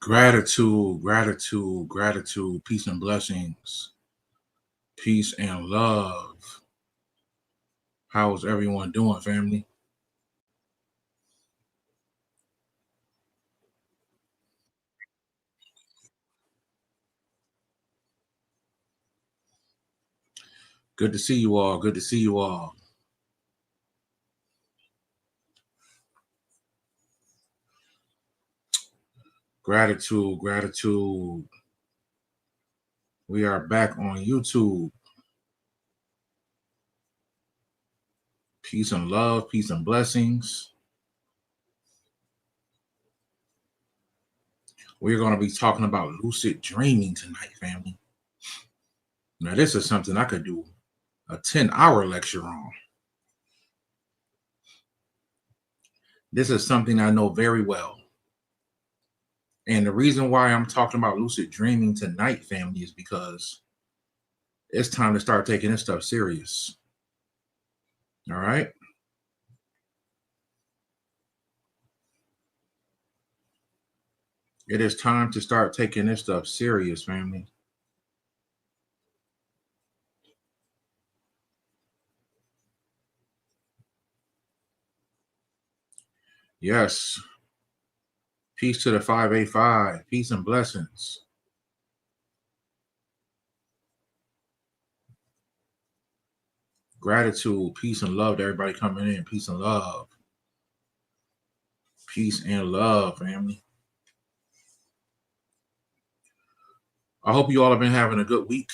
Gratitude, gratitude, gratitude, peace and blessings, peace and love. How's everyone doing, family? Good to see you all. Good to see you all. Gratitude, gratitude. We are back on YouTube. Peace and love, peace and blessings. We're going to be talking about lucid dreaming tonight, family. Now, this is something I could do a 10-hour lecture on. This is something I know very well. And the reason why I'm talking about lucid dreaming tonight, family, is because it's time to start taking this stuff serious. All right. It is time to start taking this stuff serious, family. Yes. Peace to the 585. Peace and blessings. Gratitude, peace and love to everybody coming in. Peace and love. Peace and love, family. I hope you all have been having a good week.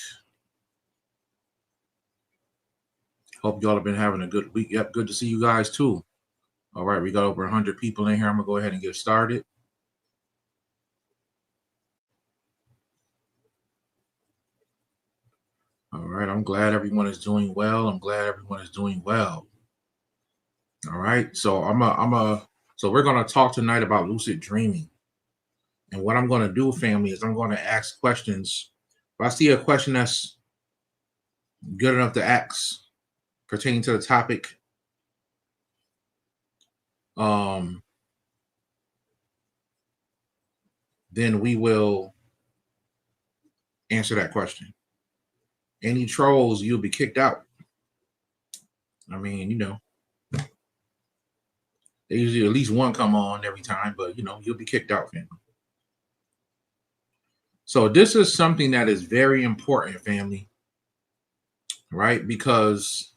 Hope you all have been having a good week. Yep, good to see you guys too. All right, we got over 100 people in here. I'm going to go ahead and get started. All right, I'm glad everyone is doing well. I'm glad everyone is doing well. All right, so so we're going to talk tonight about lucid dreaming. And what I'm going to do, family, is I'm going to ask questions. If I see a question that's good enough to ask pertaining to the topic, then we will answer that question. Any trolls, you'll be kicked out. I mean, they usually at least one come on every time, but you'll be kicked out, family. So this is something that is very important, family, right? Because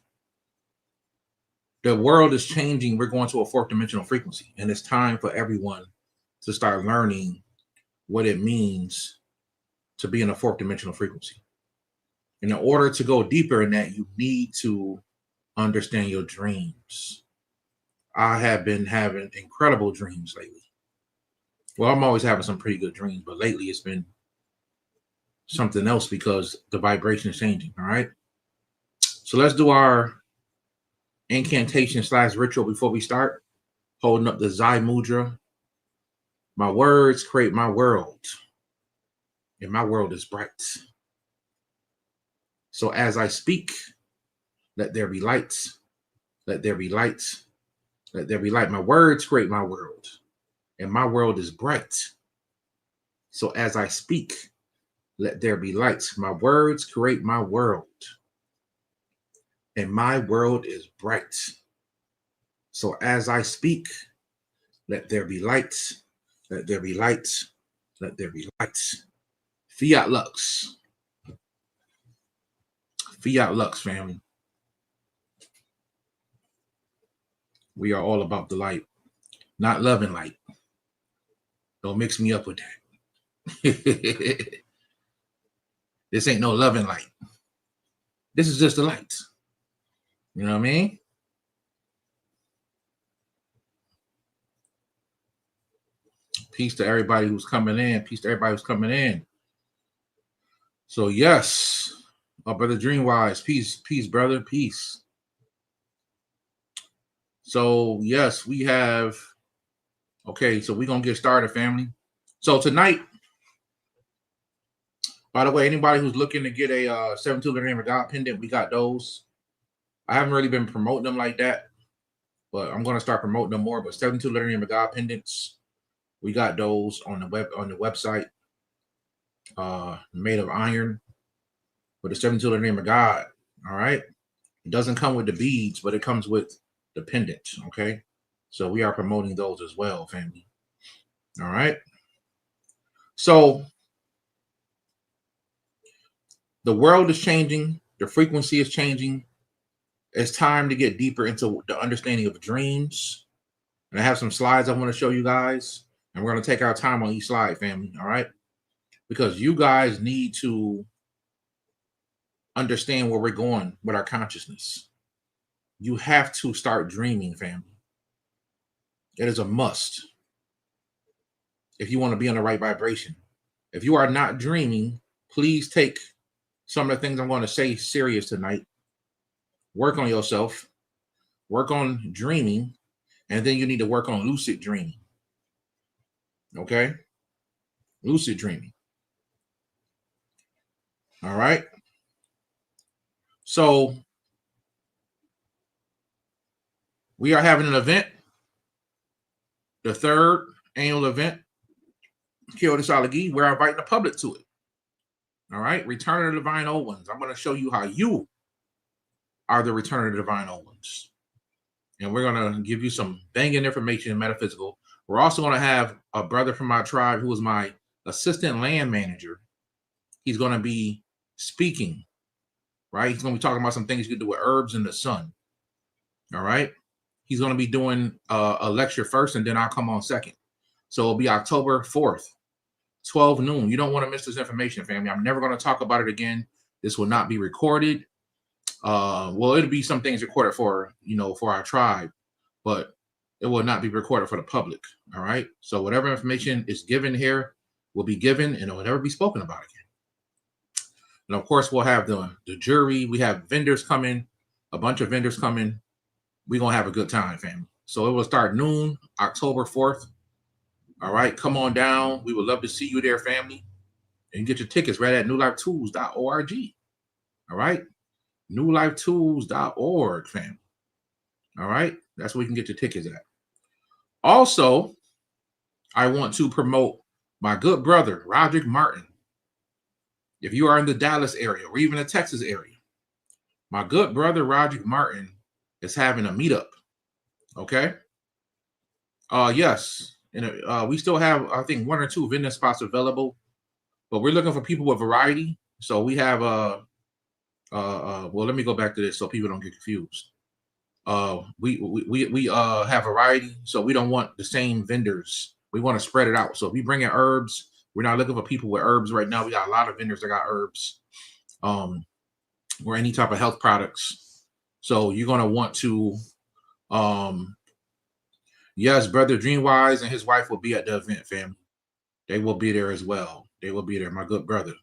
the world is changing. We're going to a fourth dimensional frequency, and it's time for everyone to start learning what it means to be in a fourth dimensional frequency. And in order to go deeper in that, you need to understand your dreams. I have been having incredible dreams lately. Well, I'm always having some pretty good dreams, but lately it's been something else because the vibration is changing. All right. So let's do our incantation / ritual before we start. Holding up the Zai Mudra. My words create my world, and my world is bright. So as I speak, let there be light. Let there be light. Let there be light. My words create my world, and my world is bright. So as I speak, let there be light. My words create my world, and my world is bright. So as I speak, let there be light. Let there be light. Let there be light. Fiat Lux. Fiat Lux, family. We are all about the light, not love and light. Don't mix me up with that. This ain't no love and light. This is just the light. You know what I mean? Peace to everybody who's coming in. Peace to everybody who's coming in. So yes, brother Dreamwise, peace, brother, peace. So yes, we have. Okay, so we're gonna get started, family. So tonight, by the way, anybody who's looking to get a 72 Name of God pendant, we got those. I haven't really been promoting them like that, but I'm gonna start promoting them more. But 72 Name of God pendants, We got those on the website, made of iron with the 72 of the name of God. All right. It doesn't come with the beads, but it comes with the pendant. Okay. So we are promoting those as well, family. All right. So the world is changing. The frequency is changing. It's time to get deeper into the understanding of dreams. And I have some slides I want to show you guys. And we're going to take our time on each slide, family. All right. Because you guys need to understand where we're going with our consciousness. You have to start dreaming, family. It is a must if you want to be on the right vibration. If you are not dreaming, please take some of the things I'm going to say serious tonight. Work on yourself. Work on dreaming. And then you need to work on lucid dreaming. Okay? Lucid dreaming. All right? So we are having an event, the 3rd annual event, Kyoto Salagi. We're inviting the public to it. All right? Return of the Divine Old Ones. I'm going to show you how you are the Return of the Divine Old Ones. And we're going to give you some banging information in metaphysical. We're also going to have a brother from my tribe who is my assistant land manager. He's going to be speaking, right? He's going to be talking about some things you can do with herbs in the sun. All right? He's going to be doing a lecture first, and then I'll come on second. So it'll be October 4th, 12 noon. You don't want to miss this information, family. I'm never going to talk about it again. This will not be recorded. Well, it'll be some things recorded for, for our tribe, but it will not be recorded for the public. All right. So whatever information is given here will be given, and it will never be spoken about again. And of course, we'll have the jury. We have vendors coming, a bunch of vendors coming. We're going to have a good time, family. So it will start noon, October 4th. All right. Come on down. We would love to see you there, family. And you get your tickets right at newlifetools.org. All right. newlifetools.org, family. All right. That's where you can get your tickets at. Also, I want to promote my good brother, Roderick Martin. If you are in the Dallas area or even the Texas area, my good brother, Roderick Martin, is having a meetup. Okay. Yes. And we still have, I think, 1 or 2 vendor spots available, but we're looking for people with variety. So we have, well, let me go back to this so people don't get confused. We have variety, so we don't want the same vendors. We want to spread it out. So if we bring in herbs, we're not looking for people with herbs right now. We got a lot of vendors that got herbs, or any type of health products. So you're gonna want to, yes, brother Dreamwise and his wife will be at the event, family. They will be there as well. They will be there. My good brother.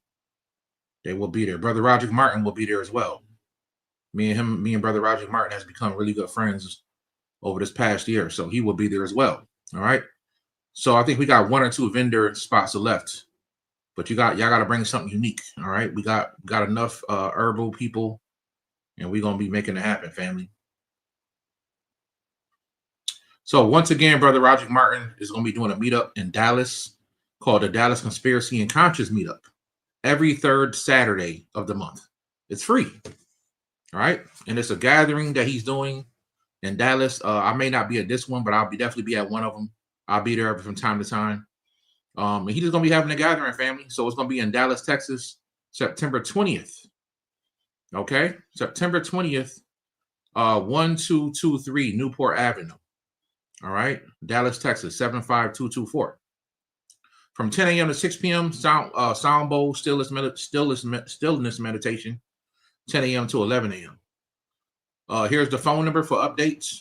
They will be there. Brother Roderick Martin will be there as well. Me and brother Roderick Martin has become really good friends over this past year. So he will be there as well. All right. So I think we got 1 or 2 vendor spots left, but y'all got to bring something unique. All right. We got enough herbal people, and we're going to be making it happen, family. So once again, brother Roderick Martin is going to be doing a meetup in Dallas called the Dallas Conspiracy and Conscious Meetup every 3rd Saturday of the month. It's free. All right. And it's a gathering that he's doing in Dallas. I may not be at this one, but I'll definitely be at one of them. I'll be there from time to time. And he's just going to be having a gathering, family. So it's going to be in Dallas, Texas, September 20th. Okay. September 20th, 1223 Newport Avenue. All right. Dallas, Texas, 75224. From 10 a.m. to 6 p.m., sound bowl, stillness meditation, 10 a.m. to 11 a.m. Here's the phone number for updates.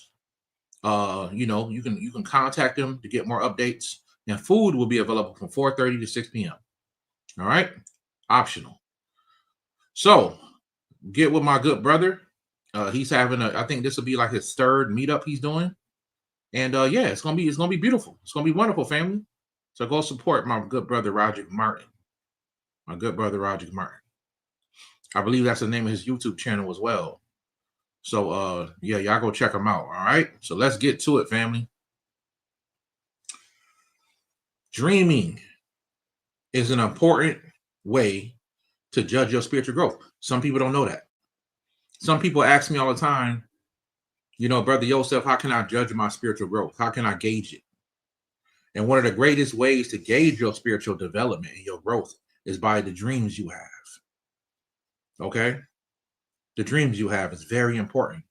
You can contact them to get more updates. And food will be available from 4:30 to 6 p.m. All right. Optional. So get with my good brother. He's having I think this will be like his 3rd meetup he's doing. And yeah, it's gonna be beautiful. It's gonna be wonderful, family. So go support my good brother Roderick Martin. My good brother Roderick Martin. I believe that's the name of his YouTube channel as well. So yeah, y'all go check him out. All right. So let's get to it, family. Dreaming is an important way to judge your spiritual growth. Some people don't know that. Some people ask me all the time, you know, Brother Yosef, how can I judge my spiritual growth? How can I gauge it? And one of the greatest ways to gauge your spiritual development and your growth is by the dreams you have. Okay? The dreams you have is very important.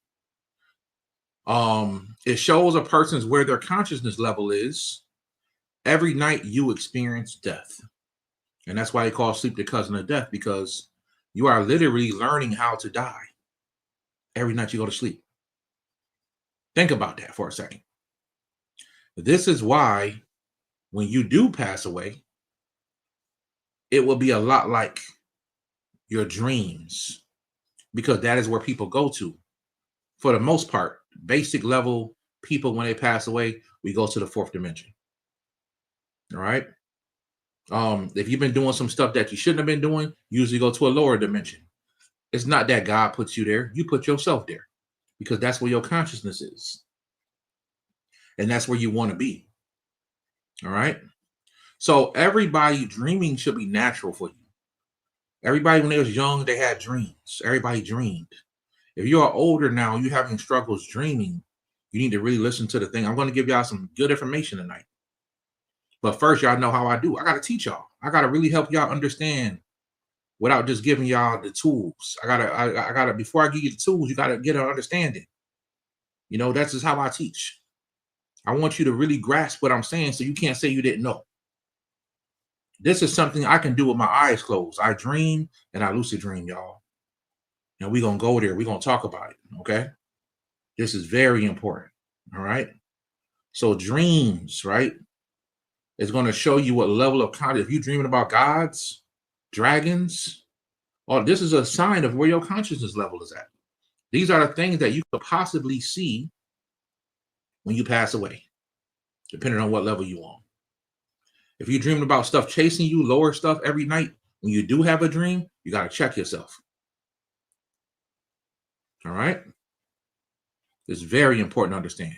It shows a person's where their consciousness level is. Every night you experience death. And that's why they call sleep the cousin of death, because you are literally learning how to die every night you go to sleep. Think about that for a second. This is why when you do pass away, it will be a lot like your dreams, because that is where people go to. For the most part, basic level people, when they pass away, we go to the fourth dimension. All right. If you've been doing some stuff that you shouldn't have been doing, usually go to a lower dimension. It's not that God puts you there. You put yourself there, because that's where your consciousness is. And that's where you want to be. All right. So everybody, dreaming should be natural for you. Everybody, when they was young, they had dreams. Everybody dreamed. If you are older now, you're having struggles dreaming, you need to really listen to the thing. I'm going to give y'all some good information tonight. But first, y'all know how I do. I got to teach y'all. I got to really help y'all understand without just giving y'all the tools. I gotta, before I give you the tools, you got to get an understanding. You know, that's just how I teach. I want you to really grasp what I'm saying so you can't say you didn't know. This is something I can do with my eyes closed. I dream and I lucid dream, y'all. And we're going to go there. We're going to talk about it, okay? This is very important, all right? So dreams, right, is going to show you what level of consciousness. If you're dreaming about gods, dragons, this is a sign of where your consciousness level is at. These are the things that you could possibly see when you pass away, depending on what level you're on. If you're dreaming about stuff chasing you, lower stuff every night, when you do have a dream, you got to check yourself. All right? It's very important to understand.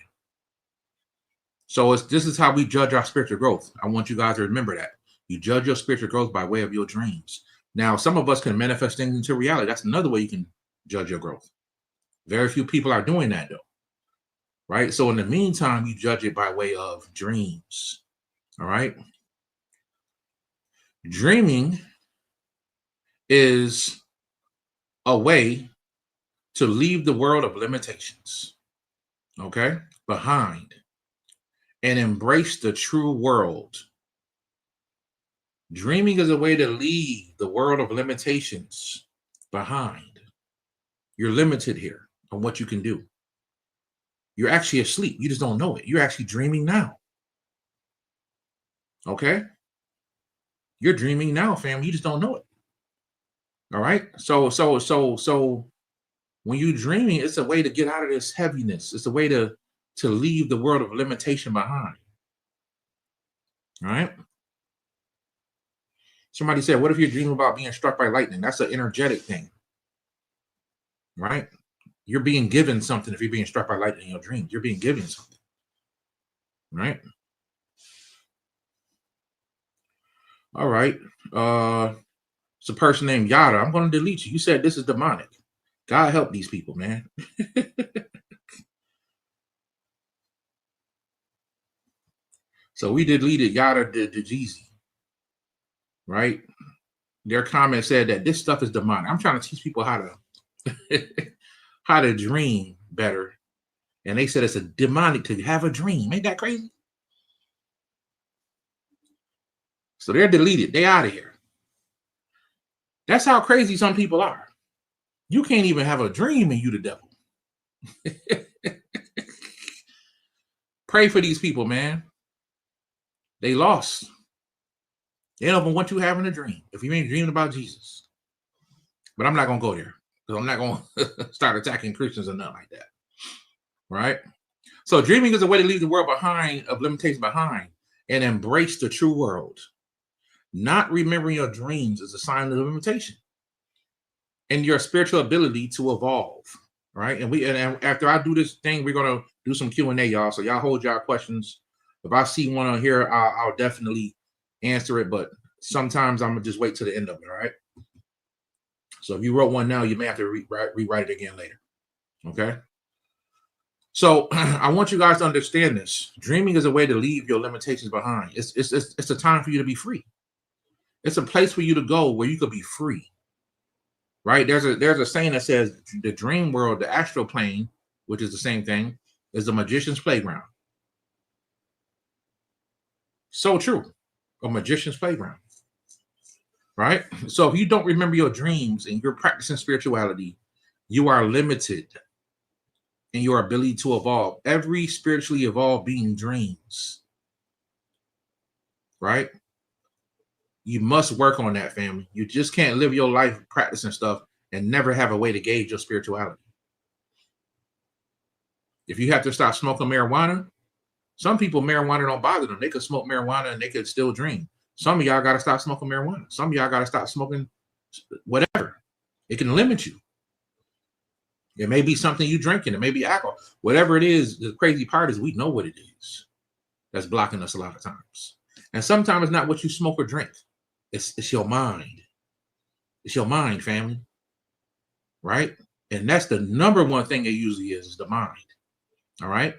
So this is how we judge our spiritual growth. I want you guys to remember that. You judge your spiritual growth by way of your dreams. Now, some of us can manifest things into reality. That's another way you can judge your growth. Very few people are doing that, though. Right? So in the meantime, you judge it by way of dreams. All right? Dreaming is a way to leave the world of limitations, okay, behind, and embrace the true world. Dreaming is a way to leave the world of limitations behind. You're limited here on what you can do. You're actually asleep. You just don't know it. You're actually dreaming now. Okay? You're dreaming now, family. You just don't know it. All right? So when you're dreaming, it's a way to get out of this heaviness. It's a way to leave the world of limitation behind. All right? Somebody said, what if you're dreaming about being struck by lightning? That's an energetic thing. Right? You're being given something if you're being struck by lightning in your dreams. You're being given something. Right? All right. It's a person named Yada. I'm going to delete you. You said this is demonic. God help these people, man. So we deleted Yada the Jeezy, right? Their comment said that this stuff is demonic. I'm trying to teach people how to dream better. And they said it's a demonic to have a dream. Ain't that crazy? So they're deleted. They out of here. That's how crazy some people are. You can't even have a dream and you the devil. Pray for these people, man. They lost. They don't even want you having a dream if you ain't dreaming about Jesus. But I'm not going to go there because I'm not going to start attacking Christians or nothing like that. Right? So dreaming is a way to leave the world behind, of limitations behind, and embrace the true world. Not remembering your dreams is a sign of limitation and your spiritual ability to evolve. Right? And after I do this thing, we're going to do some Q&A, y'all. So y'all hold y'all questions If I see one on here, I'll definitely answer it, but sometimes I'm gonna just wait till the end of it. All right. So if you wrote one now, you may have to rewrite it again later. Okay. So I want you guys to understand this. Dreaming is a way to leave your limitations behind. It's a time for you to be free. It's a place for you to go where you could be free. Right? There's a saying that says the dream world, the astral plane, which is the same thing, is the magician's playground. So true. A magician's playground. Right? So if you don't remember your dreams and you're practicing spirituality, you are limited in your ability to evolve. Every spiritually evolved being dreams. Right? You must work on that, family. You just can't live your life practicing stuff and never have a way to gauge your spirituality. If you have to stop smoking marijuana, some people, marijuana don't bother them. They could smoke marijuana and they could still dream. Some of y'all got to stop smoking marijuana. Some of y'all got to stop smoking whatever. It can limit you. It may be something you drinking. It may be alcohol. Whatever it is, the crazy part is we know what it is that's blocking us a lot of times. And sometimes it's not what you smoke or drink. It's your mind. It's your mind, family. Right? And that's the number one thing it usually is the mind. All right?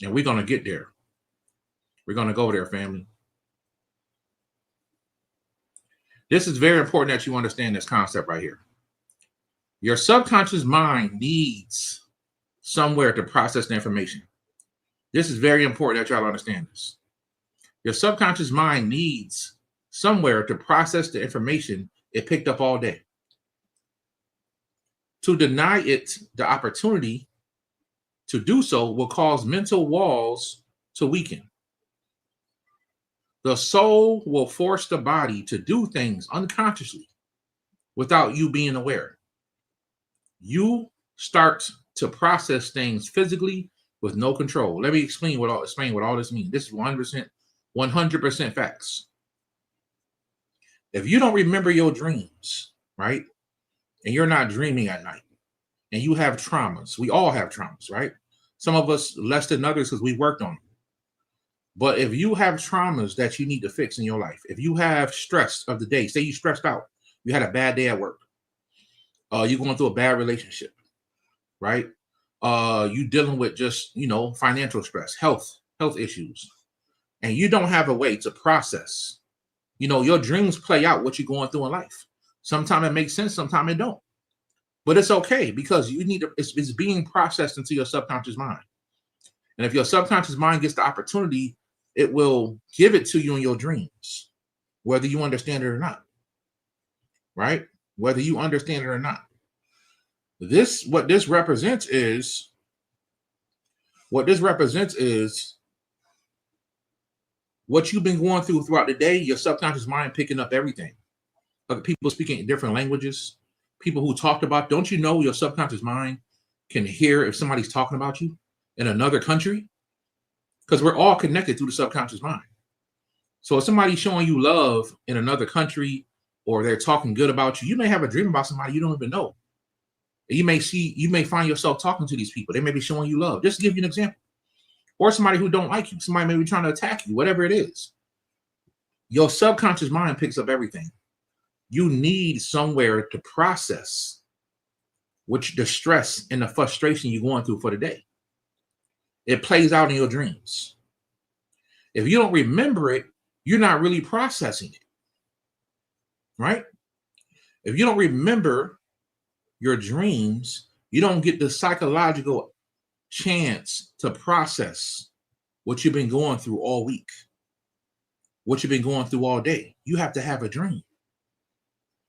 And we're going to get there. We're going to go there, family. This is very important that you understand this concept right here. Your subconscious mind needs somewhere to process the information. This is very important that y'all understand this. Your subconscious mind needs somewhere to process the information it picked up all day. To deny it the opportunity to do so will cause mental walls to weaken. The soul will force the body to do things unconsciously without you being aware. You start to process things physically with no control. Let me explain what all this means. This is 100% facts. If you don't remember your dreams, right, and you're not dreaming at night, and you have traumas, we all have traumas, right? Some of us less than others because we worked on them. But if you have traumas that you need to fix in your life, if you have stress of the day, say you stressed out, you had a bad day at work, you're going through a bad relationship, right? You dealing with just, financial stress, health issues, and you don't have a way to process, your dreams play out what you're going through in life. Sometimes it makes sense, sometimes it don't. But it's okay because you need to, it's being processed into your subconscious mind. And if your subconscious mind gets the opportunity, it will give it to you in your dreams, whether you understand it or not. Right? Whether you understand it or not. What this represents is what you've been going through throughout the day, your subconscious mind picking up everything. Other people speaking different languages, people who talked about, don't you know your subconscious mind can hear if somebody's talking about you in another country? Because we're all connected through the subconscious mind. So if somebody's showing you love in another country or they're talking good about you, you may have a dream about somebody you don't even know. You may find yourself talking to these people. They may be showing you love. Just to give you an example. Or somebody who don't like you. Somebody may be trying to attack you, whatever it is. Your subconscious mind picks up everything. You need somewhere to process the stress and the frustration you're going through for the day. It plays out in your dreams. If you don't remember it, you're not really processing it. Right? If you don't remember your dreams, you don't get the psychological chance to process what you've been going through all week, what you've been going through all day. You have to have a dream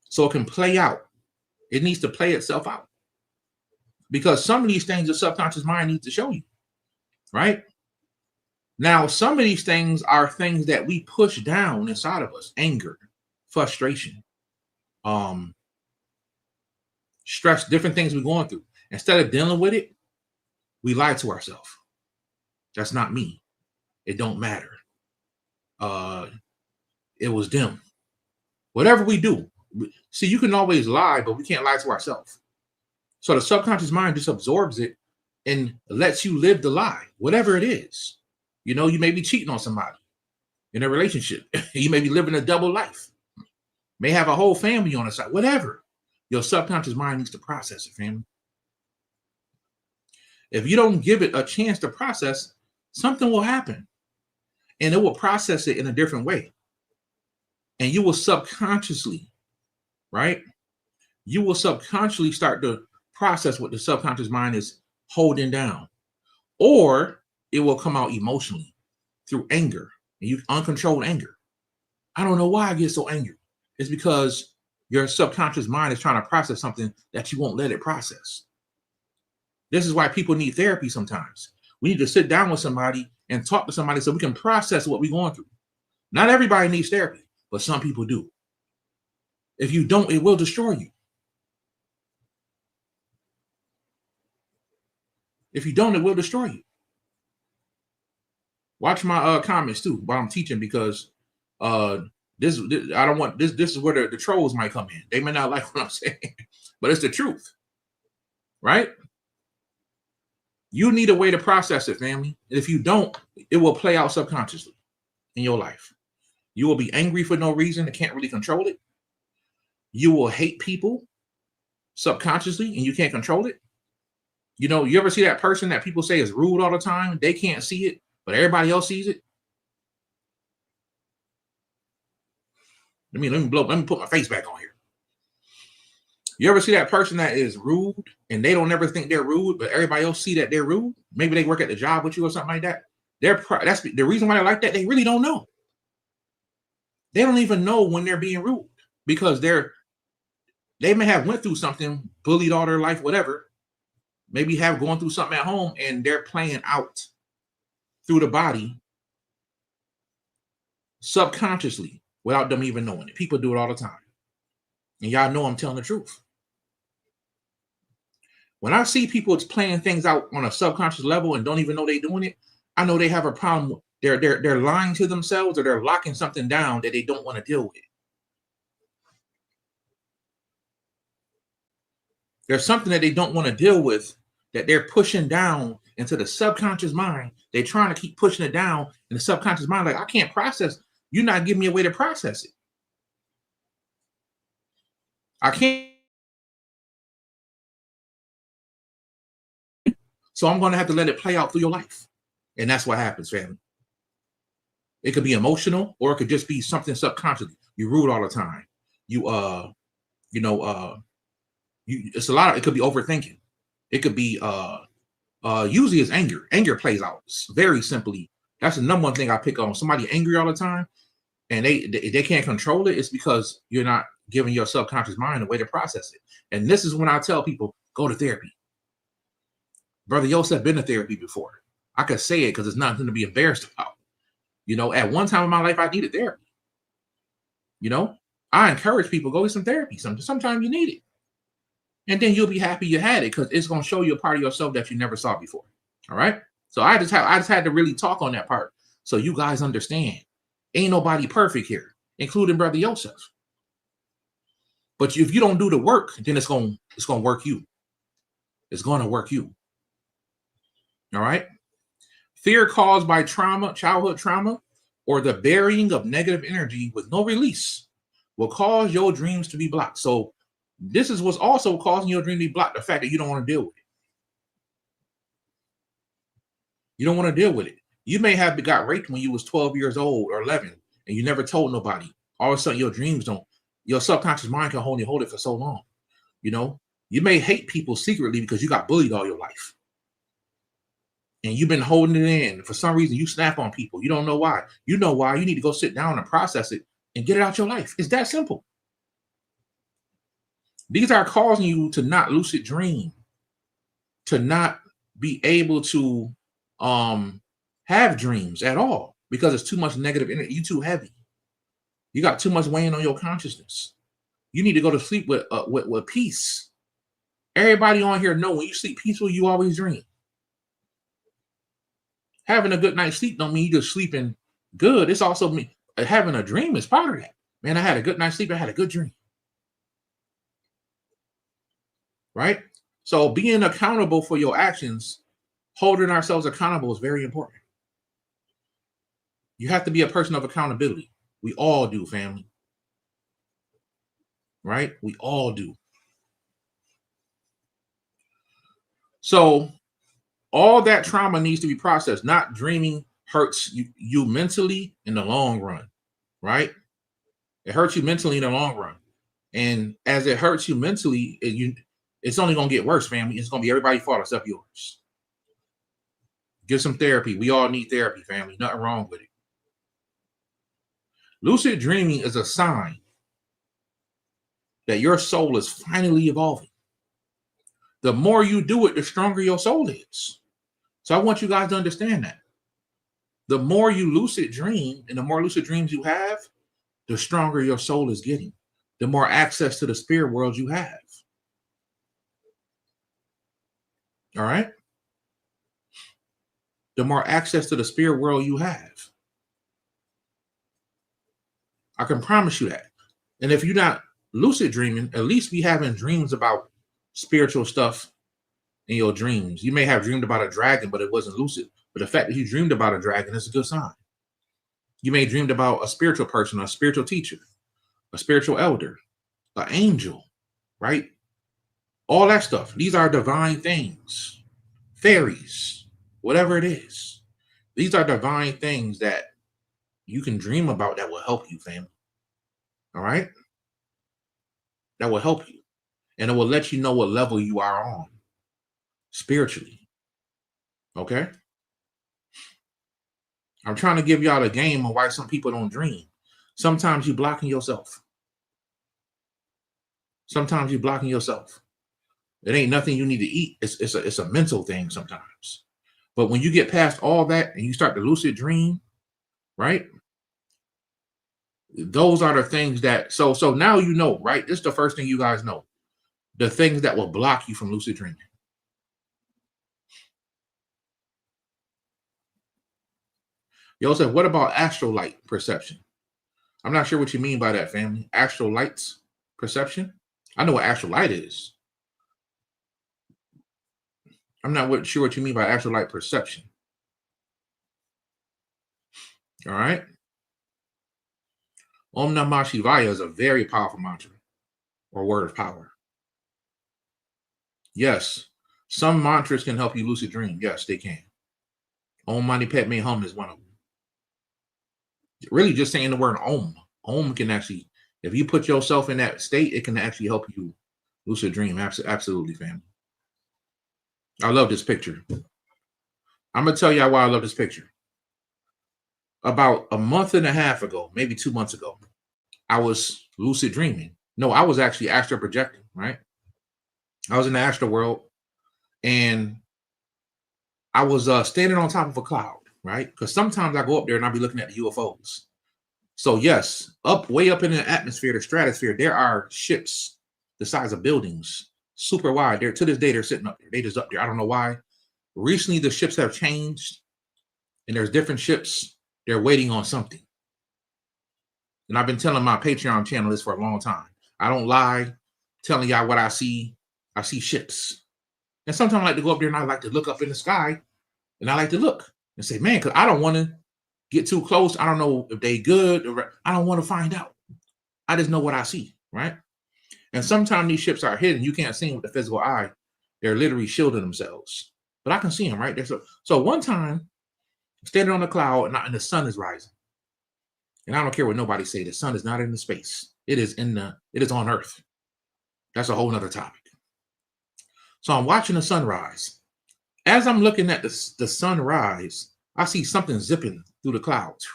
so it can play out. It needs to play itself out because some of these things the subconscious mind needs to show you. Right? Now, some of these things are things that we push down inside of us: anger, frustration, stress, different things we're going through. Instead of dealing with it, we lie to ourselves. That's not me. It don't matter. It was them. Whatever we do. See, you can always lie, but we can't lie to ourselves. So the subconscious mind just absorbs it and lets you live the lie, whatever it is. You know, you may be cheating on somebody in a relationship. You may be living a double life. May have a whole family on the side, whatever. Your subconscious mind needs to process it, family. If you don't give it a chance to process, something will happen. And it will process it in a different way. And you will subconsciously, right? You will subconsciously start to process what the subconscious mind is holding down. Or it will come out emotionally through anger, and you uncontrolled anger. I don't know why I get so angry. It's because your subconscious mind is trying to process something that you won't let it process. This is why people need therapy sometimes. We need to sit down with somebody and talk to somebody so we can process what we're going through. Not everybody needs therapy, but some people do. If you don't, it will destroy you. If you don't, it will destroy you. Watch my comments too while I'm teaching, because this I don't want this. This is where the trolls might come in. They may not like what I'm saying, but it's the truth, right? You need a way to process it, family. If you don't, it will play out subconsciously in your life. You will be angry for no reason and can't really control it. You will hate people subconsciously and you can't control it. You know, you ever see that person that people say is rude all the time? They can't see it, but everybody else sees it. Let me put my face back on here. You ever see that person that is rude and they don't ever think they're rude, but everybody else see that they're rude? Maybe they work at the job with you or something like that. That's the reason why they're like that. They really don't know. They don't even know when they're being rude, because they may have went through something, bullied all their life, whatever. Maybe have gone through something at home and they're playing out through the body subconsciously without them even knowing it. People do it all the time. And y'all know I'm telling the truth. When I see people playing things out on a subconscious level and don't even know they're doing it, I know they have a problem. They're lying to themselves, or they're locking something down that they don't want to deal with. There's something that they don't want to deal with that they're pushing down into the subconscious mind. They're trying to keep pushing it down in the subconscious mind. Like, I can't process. You're not giving me a way to process it. I can't. So I'm going to have to let it play out through your life. And that's what happens, family. It could be emotional, or it could just be something subconsciously. You're rude all the time. It's a lot of, it could be overthinking. It could be usually it's anger. Anger plays out very simply. That's the number one thing I pick on. Somebody angry all the time and they can't control it. It's because you're not giving your subconscious mind a way to process it. And this is when I tell people, go to therapy. Brother Yosef been to therapy before. I could say it because it's nothing to be embarrassed about. You know, at one time in my life, I needed therapy. You know, I encourage people, go get some therapy. Sometimes you need it. And then you'll be happy you had it, because it's going to show you a part of yourself that you never saw before. All right. So I just had to really talk on that part so you guys understand. Ain't nobody perfect here, including Brother Yosef. But if you don't do the work, then it's going to work you. It's going to work you. All right. Fear caused by trauma, childhood trauma, or the burying of negative energy with no release will cause your dreams to be blocked. So this is what's also causing your dream to be blocked. The fact that you don't want to deal with it. You don't want to deal with it. You may have got raped when you was 12 years old or 11 and you never told nobody. All of a sudden your dreams your subconscious mind can hold it for so long. You know, you may hate people secretly because you got bullied all your life. And you've been holding it in. For some reason, you snap on people. You don't know why. You know why. You need to go sit down and process it and get it out your life. It's that simple. These are causing you to not lucid dream, to not be able to have dreams at all, because it's too much negative energy. You're too heavy. You got too much weighing on your consciousness. You need to go to sleep with peace. Everybody on here know when you sleep peaceful, you always dream. Having a good night's sleep don't mean you just sleeping good. It's also having a dream is part of that. Man, I had a good night's sleep. I had a good dream. Right? So being accountable for your actions Holding ourselves accountable is very important. You have to be a person of accountability. We all do, family. Right? We all do. So all that trauma needs to be processed. Not dreaming hurts you mentally in the long run, right? It hurts you mentally in the long run. And as it hurts you mentally, it's only going to get worse, family. It's going to be everybody's fault except yours. Get some therapy. We all need therapy, family. Nothing wrong with it. Lucid dreaming is a sign that your soul is finally evolving. The more you do it, the stronger your soul is. So I want you guys to understand that. The more you lucid dream and the more lucid dreams you have, the stronger your soul is getting. The more access to the spirit world you have. All right? The more access to the spirit world you have. I can promise you that. And if you're not lucid dreaming, at least be having dreams about spiritual stuff in your dreams. You may have dreamed about a dragon, but it wasn't lucid. But the fact that you dreamed about a dragon is a good sign. You may have dreamed about a spiritual person, a spiritual teacher, a spiritual elder, an angel, right? All that stuff. These are divine things. Fairies, whatever it is. These are divine things that you can dream about that will help you, family. All right? That will help you. And it will let you know what level you are on spiritually. Okay? I'm trying to give y'all a game on why some people don't dream. Sometimes you're blocking yourself. Sometimes you're blocking yourself. It ain't nothing you need to eat. It's a mental thing sometimes. But when you get past all that and you start to lucid dream, right? Those are the things that, so now you know, right? This is the first thing you guys know. The things that will block you from lucid dreaming. Joseph, what about astral light perception? I'm not sure what you mean by that, family. Astral lights perception? I know what astral light is. I'm not sure what you mean by astral light perception. All right. Om Namah Shivaya is a very powerful mantra or word of power. Yes, some mantras can help you lucid dream. Yes, they can. Om Mani Padme Hum is one of them. Really just saying the word Om. Om can actually, if you put yourself in that state, it can actually help you lucid dream. Absolutely, family. I love this picture. I'm going to tell y'all why I love this picture. About a month and a half ago, maybe 2 months ago, I was lucid dreaming. No, I was actually astral projecting, right? I was in the astral world and I was standing on top of a cloud, right? Because sometimes I go up there and I'll be looking at the UFOs. So yes, way up in the atmosphere, the stratosphere, there are ships the size of buildings, super wide. They're, to this day, they're sitting up there. They just up there. I don't know why. Recently, the ships have changed and there's different ships. They're waiting on something. And I've been telling my Patreon channel this for a long time. I don't lie, telling y'all what I see. I see ships. And sometimes I like to go up there and I like to look up in the sky and I like to look and say, man, because I don't want to get too close. I don't know if they good. Or I don't want to find out. I just know what I see, right? And sometimes these ships are hidden. You can't see them with the physical eye. They're literally shielding themselves. But I can see them, right? So one time, standing on the cloud and the sun is rising. And I don't care what nobody say. The sun is not in the space. It is on Earth. That's a whole nother topic. So I'm watching the sunrise. As I'm looking at the sunrise, I see something zipping through the clouds.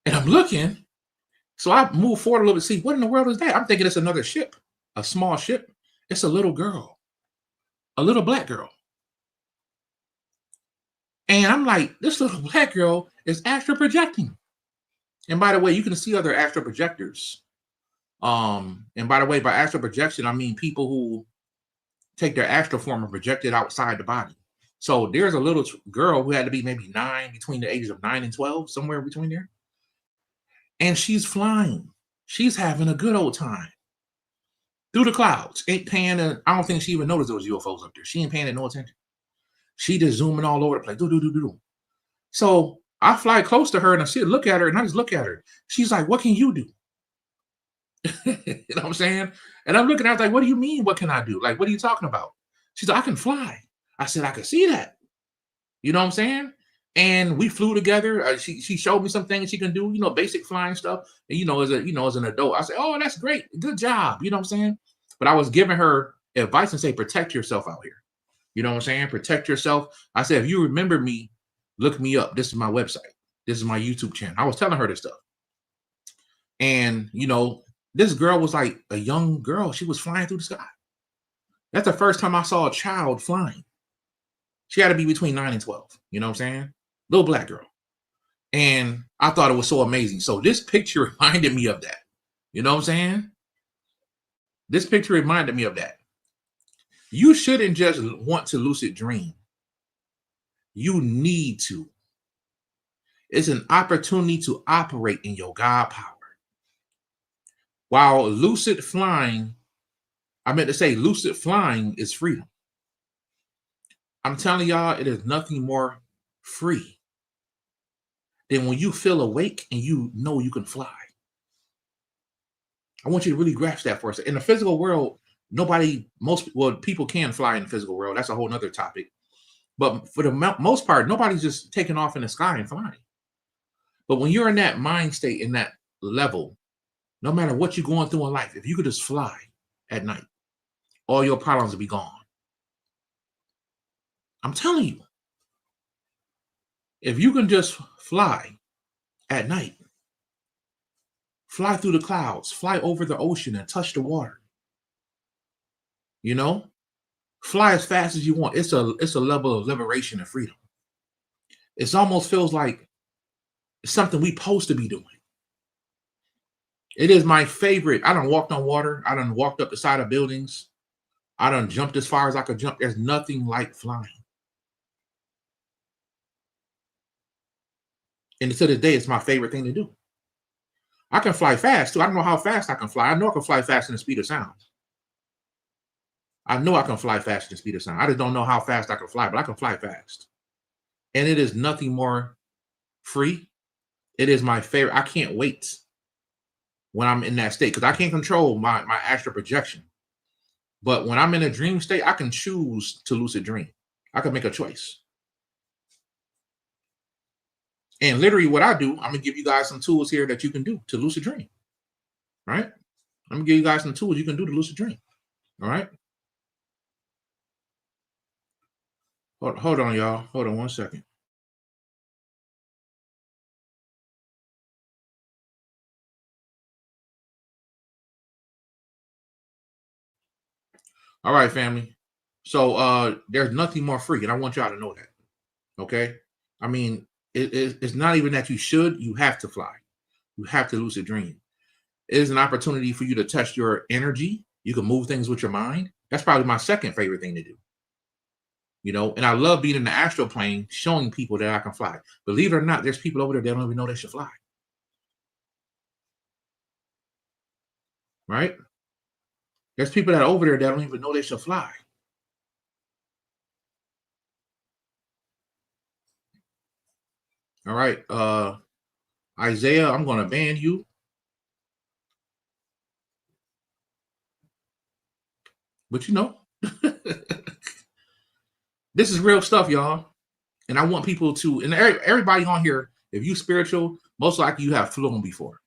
And I'm looking. So I move forward a little bit, see what in the world is that? I'm thinking it's another ship, a small ship. It's a little girl, a little black girl. And I'm like, this little black girl is astral projecting. And by the way, you can see other astral projectors. And by the way, by astral projection, I mean people who take their astral form and project it outside the body. So there's a little girl who had to be maybe 9, between the ages of 9 and 12, somewhere between there. And she's flying. She's having a good old time. through the clouds. Ain't paying. I don't think she even noticed there was UFOs up there. She ain't paying it no attention. She just zooming all over the place. Do. So I fly close to her and I see, look at her, and I just look at her. She's like, "What can you do?" You know what I'm saying? And I'm looking at her like, "What do you mean? What can I do? Like, what are you talking about?" She's like, "I can fly." I said, "I can see that." You know what I'm saying? And we flew together. She showed me some things she can do, basic flying stuff. And as an adult, I said, "Oh, that's great, good job." You know what I'm saying? But I was giving her advice and say, protect yourself out here. You know what I'm saying? Protect yourself. I said, if you remember me, look me up. This is my website. This is my YouTube channel. I was telling her this stuff. And, this girl was like a young girl. She was flying through the sky. That's the first time I saw a child flying. She had to be between 9 and 12. You know what I'm saying? Little black girl. And I thought it was so amazing. So this picture reminded me of that. You know what I'm saying? This picture reminded me of that. You shouldn't just want to lucid dream. You need to. It's an opportunity to operate in your God power. While lucid flying, I meant to say lucid flying is freedom. I'm telling y'all, it is nothing more free than when you feel awake and you know you can fly. I want you to really grasp that for us. In the physical world, people can fly in the physical world. That's a whole nother topic. But for the most part, nobody's just taking off in the sky and flying. But when you're in that mind state, in that level, no matter what you're going through in life, if you could just fly at night, all your problems will be gone. I'm telling you, if you can just fly at night, fly through the clouds, fly over the ocean and touch the water, fly as fast as you want. It's a level of liberation and freedom. It almost feels like it's something we're supposed to be doing. It is my favorite. I done walked on water. I done walked up the side of buildings. I done jumped as far as I could jump. There's nothing like flying. And to this day, it's my favorite thing to do. I can fly fast too. I don't know how fast I can fly. I know I can fly faster than the speed of sound. I know I can fly faster than the speed of sound. I just don't know how fast I can fly, but I can fly fast. And it is nothing more free. It is my favorite. I can't wait when I'm in that state because I can't control my astral projection. But when I'm in a dream state, I can choose to lucid dream. I can make a choice. And literally what I do, I'm going to give you guys some tools here that you can do to lucid dream. Right? I'm going to give you guys some tools you can do to lucid dream. All right? Hold on, y'all. Hold on one second. All right, family. So there's nothing more free, and I want y'all to know that. Okay? I mean, it's not even that you should. You have to fly. You have to lucid dream. It is an opportunity for you to test your energy. You can move things with your mind. That's probably my second favorite thing to do. And I love being in the astral plane, showing people that I can fly. Believe it or not, there's people over there that don't even know they should fly. Right? There's people that are over there that don't even know they should fly. All right. Isaiah, I'm going to ban you. But this is real stuff, y'all. And I want people to, and everybody on here, if you spiritual, most likely you have flown before.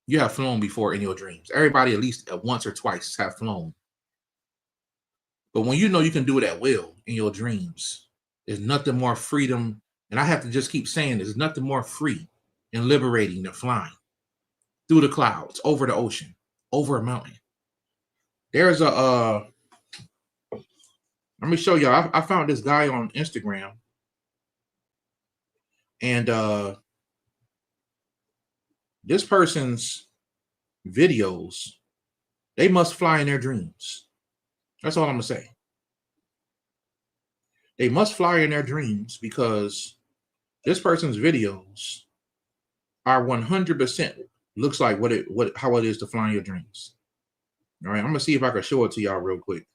You have flown before in your dreams. Everybody at least once or twice have flown. But when you know you can do it at will in your dreams, there's nothing more freedom. And I have to just keep saying there's nothing more free and liberating than flying through the clouds, over the ocean, over a mountain. There's let me show y'all. I found this guy on Instagram. And this person's videos, they must fly in their dreams. That's all I'm going to say. They must fly in their dreams because this person's videos are 100% looks like, how it is to fly in your dreams. All right, I'm gonna see if I can show it to y'all real quick.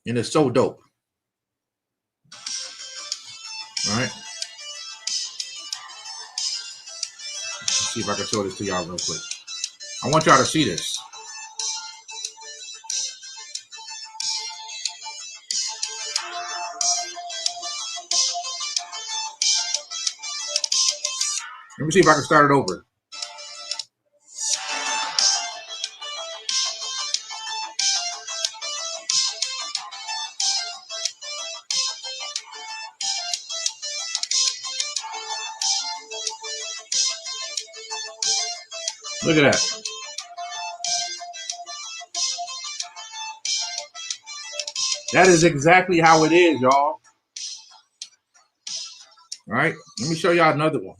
And it's so dope. All right. Let's see if I can show this to y'all real quick. I want y'all to see this. Let me see if I can start it over. Look at that. That is exactly how it is, y'all. All right. Let me show y'all another one.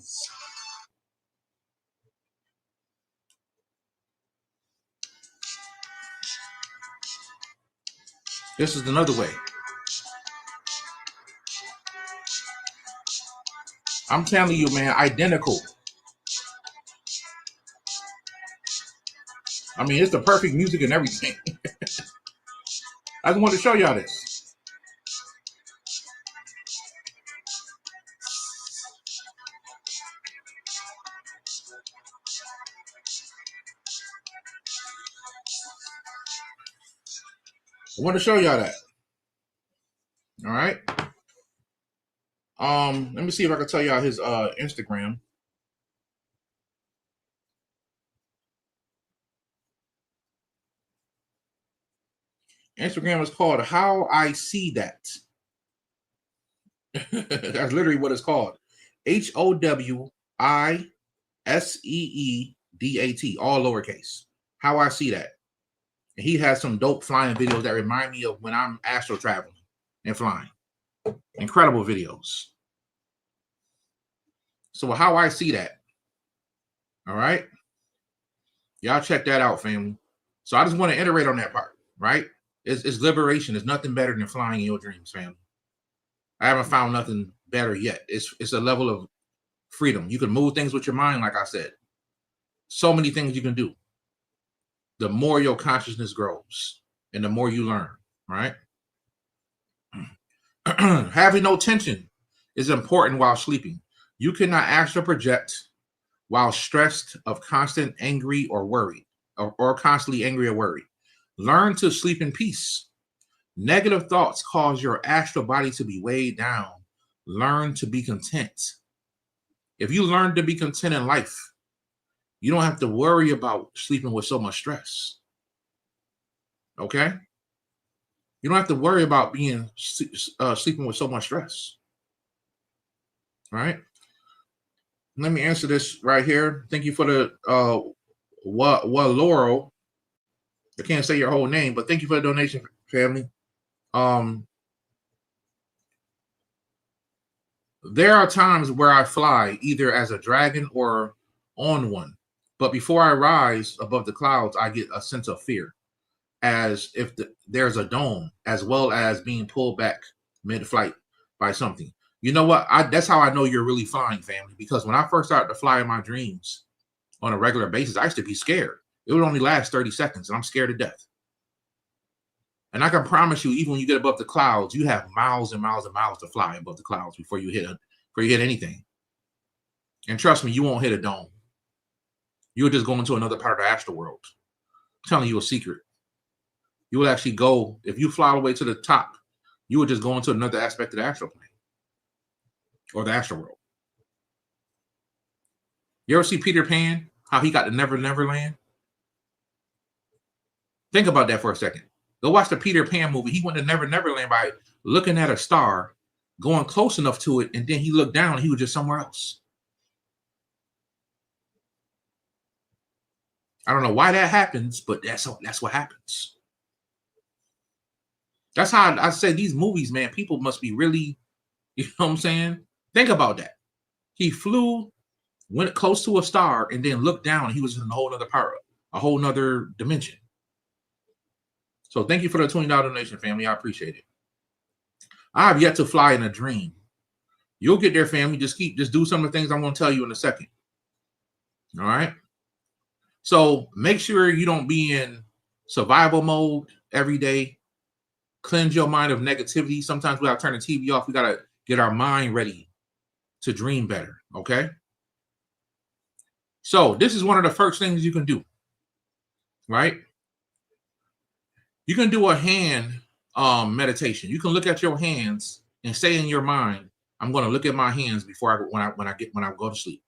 This is another way. I'm telling you, man, identical. I mean, it's the perfect music and everything. I just want to show y'all this. I want to show y'all that. All right. Let me see if I can tell y'all his Instagram. Instagram is called How I See That. That's literally what it's called. HOWISEEDAT, all lowercase. How I See That. And he has some dope flying videos that remind me of when I'm astral traveling and flying. Incredible videos. So how I see that. All right. Y'all check that out, family. So I just want to iterate on that part, right? It's liberation. It's nothing better than flying in your dreams, family. I haven't found nothing better yet. It's a level of freedom. You can move things with your mind, like I said. So many things you can do. The more your consciousness grows and the more you learn, right? Having no tension is important while sleeping. You cannot astral project while stressed of constant angry or worried, or constantly angry or worried. Learn to sleep in peace. Negative thoughts cause your astral body to be weighed down. Learn to be content. If you learn to be content in life, you don't have to worry about sleeping with so much stress. Okay? You don't have to worry about being sleeping with so much stress. All right? Let me answer this right here. Thank you for the Laurel. I can't say your whole name, but thank you for the donation, family. There are times where I fly either as a dragon or on one, but before I rise above the clouds, I get a sense of fear, as if there's a dome, as well as being pulled back mid-flight by something. You know what? That's how I know you're really flying, family, because when I first started to fly in my dreams on a regular basis, I used to be scared. It would only last 30 seconds, and I'm scared to death. And I can promise you, even when you get above the clouds, you have miles and miles and miles to fly above the clouds before you hit anything. And trust me, you won't hit a dome. You'll just go into another part of the astral world. I'm telling you a secret. You will actually go, if you fly all the way to the top, you will just go into another aspect of the astral plane or the astral world. You ever see Peter Pan, how he got to Never Land? Think about that for a second. Go watch the Peter Pan movie. He went to Never Land by looking at a star, going close enough to it, and then he looked down and he was just somewhere else. I don't know why that happens, but that's what happens. That's how I say these movies, man, people must be really, you know what I'm saying? Think about that. He flew, went close to a star, and then looked down, and he was in a whole other part, a whole nother dimension. So thank you for the $20 donation, family. I appreciate it. I have yet to fly in a dream. You'll get there, family. Just do some of the things I'm going to tell you in a second. All right. So make sure you don't be in survival mode every day. Cleanse your mind of negativity. Sometimes we got to turn the TV off. We got to get our mind ready to dream better. Okay. So this is one of the first things you can do. Right. You can do a hand meditation. You can look at your hands and say in your mind, I'm going to look at my hands before when I go to sleep.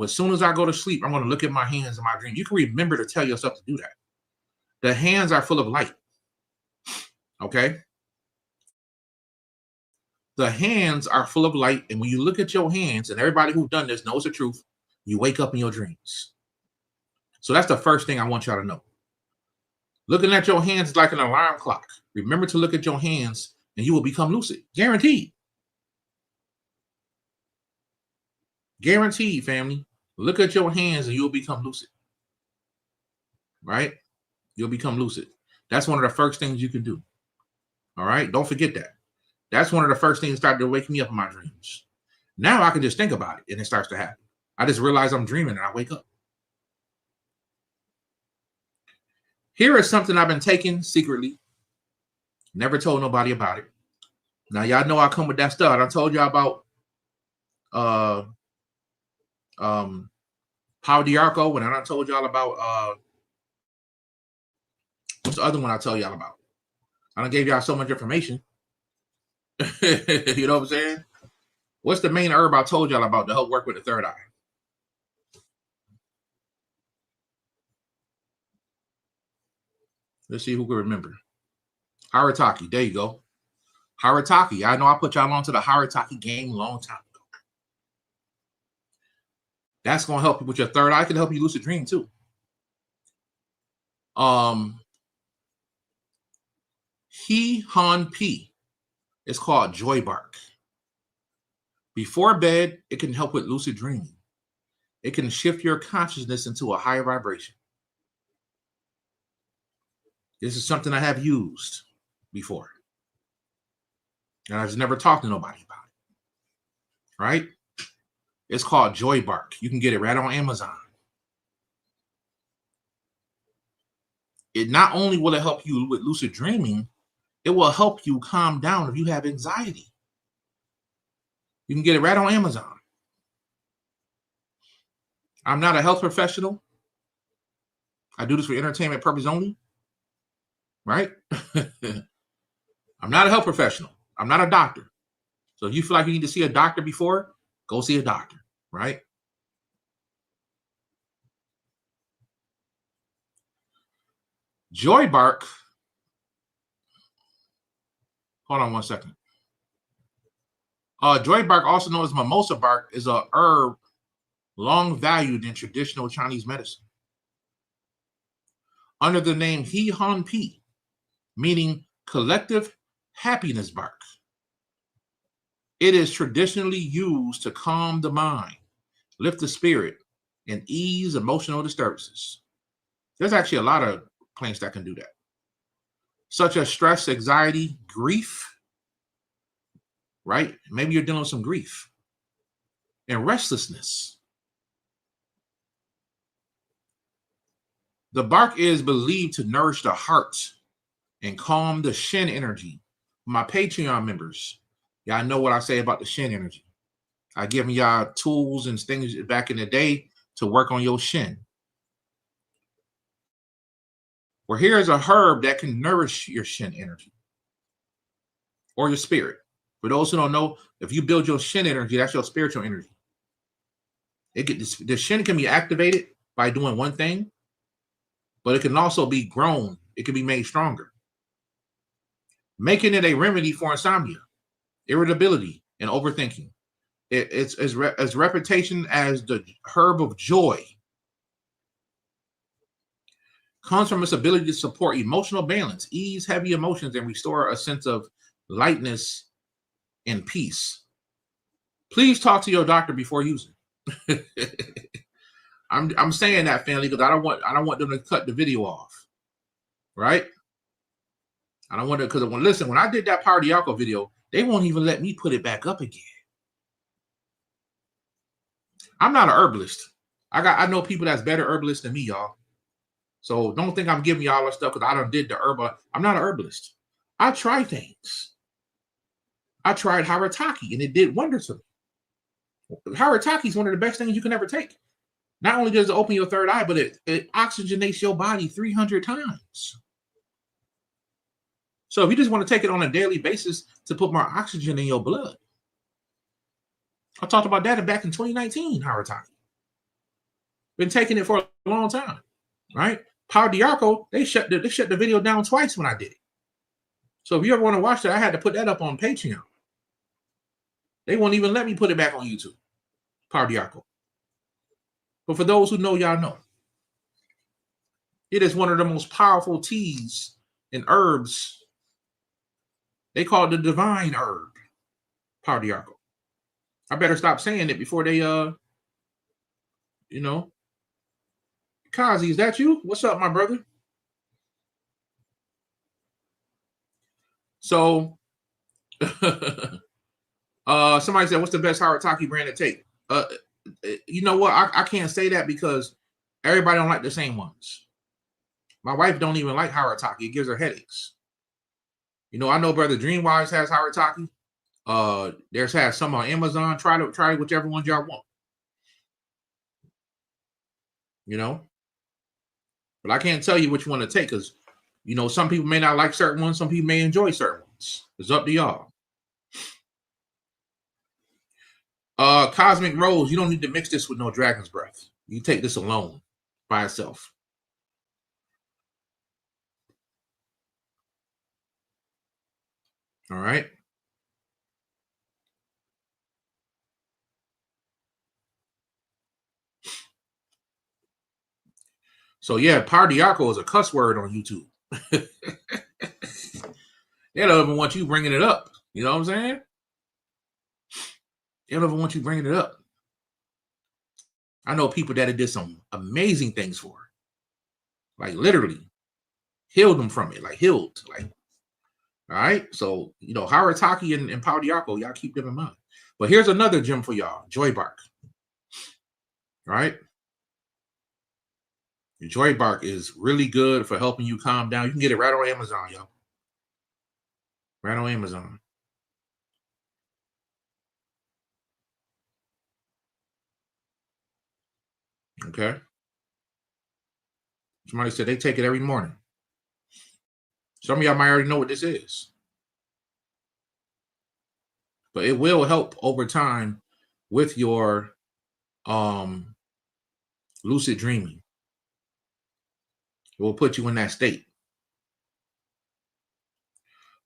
As soon as I go to sleep, I'm going to look at my hands in my dream. You can remember to tell yourself to do that. The hands are full of light. Okay. The hands are full of light. And when you look at your hands, and everybody who's done this knows the truth, you wake up in your dreams. So that's the first thing I want y'all to know. Looking at your hands is like an alarm clock. Remember to look at your hands and you will become lucid. Guaranteed. Guaranteed, family. Look at your hands and you'll become lucid. Right? You'll become lucid. That's one of the first things you can do. All right? Don't forget that. That's one of the first things that started to wake me up in my dreams. Now I can just think about it and it starts to happen. I just realize I'm dreaming and I wake up. Here is something I've been taking secretly. Never told nobody about it. Now, y'all know I come with that stuff. I told y'all about Power Diarco, and I told y'all about what's the other one I tell y'all about? I done gave y'all so much information. You know what I'm saying? What's the main herb I told y'all about to help work with the third eye? Let's see who can remember. Haritaki. There you go. Haritaki. I know I put y'all onto the Haritaki game a long time ago. That's going to help you with your third eye. Can help you lucid dream too. He Han P. It's called joy bark. Before bed, it can help with lucid dreaming. It can shift your consciousness into a higher vibration. This is something I have used before. And I've never talked to nobody about it. Right? It's called joy bark. You can get it right on Amazon. It not only will it help you with lucid dreaming, it will help you calm down if you have anxiety. You can get it right on Amazon. I'm not a health professional. I do this for entertainment purpose only. Right? I'm not a health professional. I'm not a doctor. So if you feel like you need to see a doctor before, go see a doctor. Right? Joy bark. Hold on one second. Joy bark, also known as mimosa bark, is a herb long valued in traditional Chinese medicine. Under the name He Han Pi, meaning collective happiness bark. It is traditionally used to calm the mind, lift the spirit, and ease emotional disturbances. There's actually a lot of plants that can do that, such as stress, anxiety, grief, right? Maybe you're dealing with some grief and restlessness. The bark is believed to nourish the heart and calm the Shin energy. My Patreon members, y'all know what I say about the Shin energy. I give y'all tools and things back in the day to work on your Shin. Well, here's a herb that can nourish your Shin energy or your spirit. For those who don't know, if you build your Shin energy, that's your spiritual energy. The Shin can be activated by doing one thing, but it can also be grown. It can be made stronger, making it a remedy for insomnia, irritability, and overthinking. Its reputation as the herb of joy comes from its ability to support emotional balance, ease heavy emotions, and restore a sense of lightness and peace. Please talk to your doctor before using. I'm saying that, family, because I don't want them to cut the video off. Right? I don't want to, because when I did that Power Diarco video, they won't even let me put it back up again. I'm not an herbalist. I know people that's better herbalists than me, y'all. So don't think I'm giving y'all this stuff because I done did the herbal. I'm not an herbalist. I try things. I tried Harataki and it did wonders for me. Harataki is one of the best things you can ever take. Not only does it open your third eye, but it oxygenates your body 300 times. So if you just want to take it on a daily basis to put more oxygen in your blood, I talked about that back in 2019, Harataki. Been taking it for a long time, right? Power Diarco, they shut the video down twice when I did it. So if you ever want to watch that, I had to put that up on Patreon. They won't even let me put it back on YouTube. Power Diarco. But for those who know, y'all know. It is one of the most powerful teas and herbs. They call it the divine herb. Power Diarco. I better stop saying it before they Kazi, is that you? What's up, my brother? So somebody said, what's the best Harataki brand to take? You know what? I can't say that because everybody don't like the same ones. My wife don't even like Harataki. It gives her headaches. You know, I know Brother Dreamwise has Harataki. There's has some on Amazon. Try whichever ones y'all want. You know? But I can't tell you which one to take because, you know, some people may not like certain ones. Some people may enjoy certain ones. It's up to y'all. Cosmic Rose, you don't need to mix this with no dragon's breath. You take this alone by itself. All right. So yeah, Pardiaco is a cuss word on YouTube. They don't even want you bringing it up. You know what I'm saying? They don't even want you bringing it up. I know people that it did some amazing things for. Like literally healed them from it. Like healed. Like, all right. So, you know, Harataki and Pardiaco, y'all keep them in mind. But here's another gem for y'all. Joy bark. All right. Joy bark is really good for helping you calm down. You can get it right on Amazon, y'all. Right on Amazon. Okay. Somebody said they take it every morning. Some of y'all might already know what this is. But it will help over time with your lucid dreaming. It will put you in that state.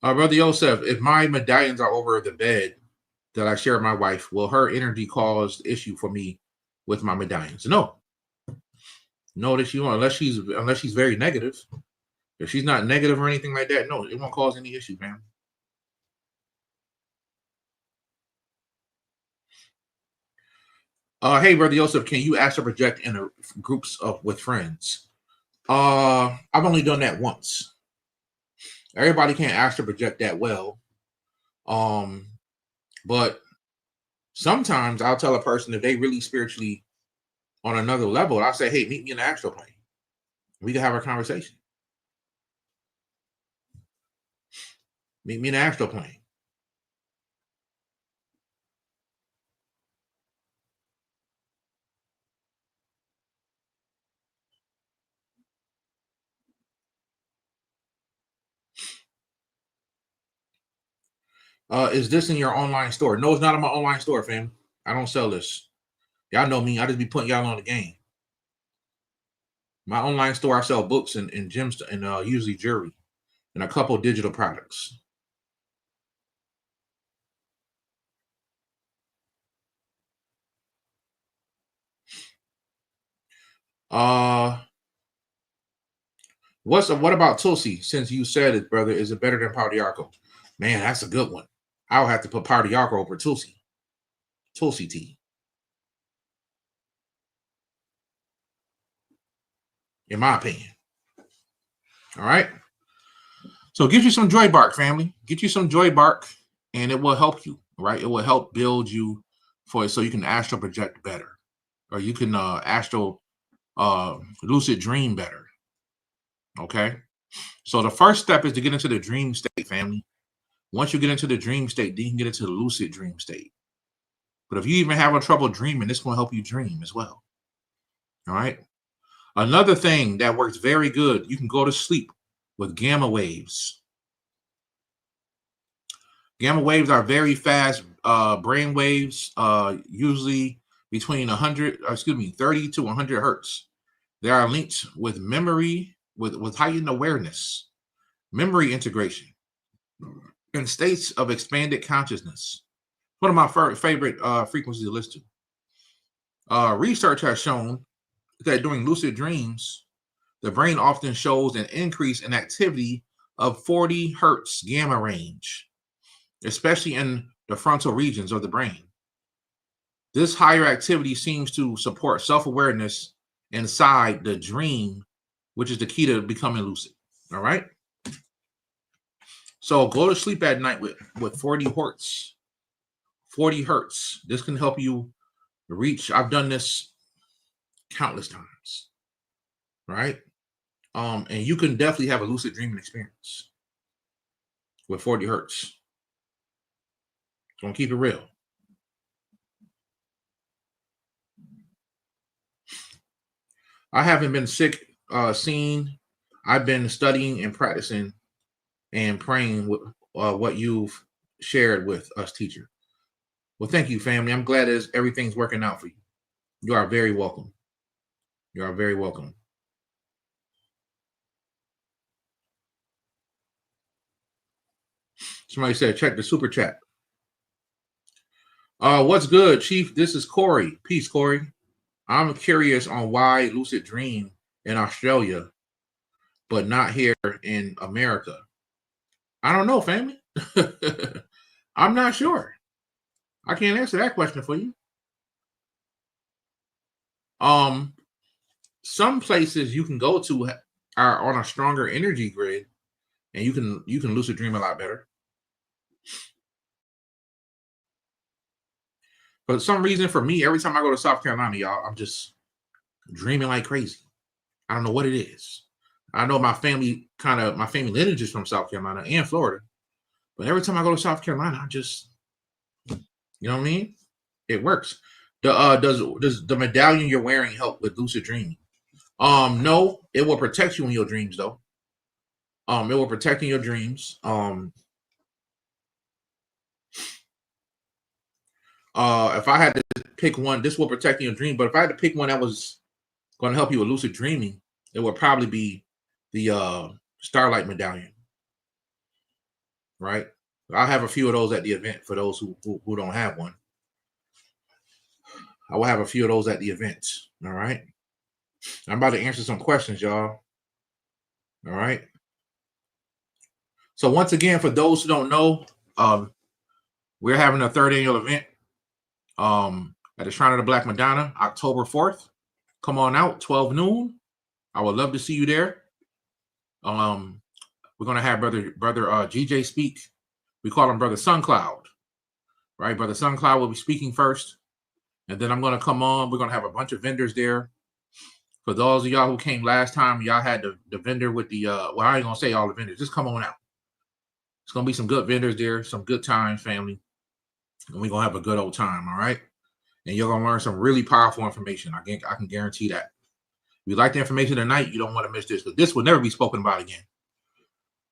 Brother Yosef, if my medallions are over the bed that I share with my wife, will her energy cause the issue for me with my medallions? No. No, that she won't, unless she's very negative. If she's not negative or anything like that, no, it won't cause any issue, man. Hey, Brother Yosef, can you astral project in groups with friends? I've only done that once. Everybody can't astral project that well. But sometimes I'll tell a person if they really spiritually on another level, I'll say, hey, meet me in the astral plane. We can have a conversation. Meet me in the astral plane. Is this in your online store? No, it's not in my online store, fam. I don't sell this. Y'all know me. I just be putting y'all on the game. My online store, I sell books and gems and usually jewelry and a couple digital products. What about Tulsi? Since you said it, brother, is it better than Pardiarco? Man, that's a good one. I'll have to put Pardiarco over Tulsi. Tulsi tea. In my opinion. All right. So get you some joy bark, family. Get you some joy bark, and it will help you, right? It will help build you so you can astral project better. or you can astral lucid dream better. Okay. So the first step is to get into the dream state, family. Once you get into the dream state, then you can get into the lucid dream state. But if you even having trouble dreaming, this will help you dream as well. All right. Another thing that works very good, you can go to sleep with gamma waves. Gamma waves are very fast brain waves, usually between 30 to 100 hertz. They are linked with memory, with heightened awareness, memory integration, and states of expanded consciousness. One of my favorite frequencies to listen to. Research has shown that during lucid dreams, the brain often shows an increase in activity of 40 hertz gamma range, especially in the frontal regions of the brain. This higher activity seems to support self-awareness inside the dream, which is the key to becoming lucid. All right. So go to sleep at night with 40 hertz. 40 hertz. This can help you reach. I've done this countless times. Right. And you can definitely have a lucid dreaming experience with 40 hertz. Gonna keep it real. I haven't been sick, seen. I've been studying and practicing and praying with what you've shared with us, teacher. Well, thank you, family. I'm glad everything's working out for you. You are very welcome. You are very welcome. Somebody said, check the super chat. What's good, Chief? This is Corey. Peace, Corey. I'm curious on why lucid dream in Australia, but not here in America. I don't know, family. I'm not sure. I can't answer that question for you. Some places you can go to are on a stronger energy grid, and you can lucid dream a lot better. But for some reason, for me, every time I go to South Carolina, y'all, I'm just dreaming like crazy. I don't know what it is. I know my family lineage is from South Carolina and Florida, but every time I go to South Carolina, I just, you know what I mean? It works. Does the medallion you're wearing help with lucid dreaming? No, it will protect you in your dreams, though. It will protect in your dreams. If I had to pick one, this will protect your dream. But if I had to pick one that was going to help you with lucid dreaming, it would probably be the Starlight medallion. Right? I'll have a few of those at the event for those who don't have one. I will have a few of those at the event. All right. I'm about to answer some questions, y'all. All right. So once again, for those who don't know, we're having a third annual event at the Shrine of the Black Madonna, October 4th. Come on out, 12 noon. I would love to see you there. We're gonna have brother GJ speak. We call him Brother SunCloud. Right, Brother SunCloud will be speaking first, and then I'm gonna come on. We're gonna have a bunch of vendors there. For those of y'all who came last time, y'all had the vendor with the well, I ain't gonna say all the vendors. Just come on out. It's gonna be some good vendors there, some good times, family, and we're gonna have a good old time. All right, and you're gonna learn some really powerful information. I can guarantee that. If you like the information tonight, you don't want to miss this, because this will never be spoken about again.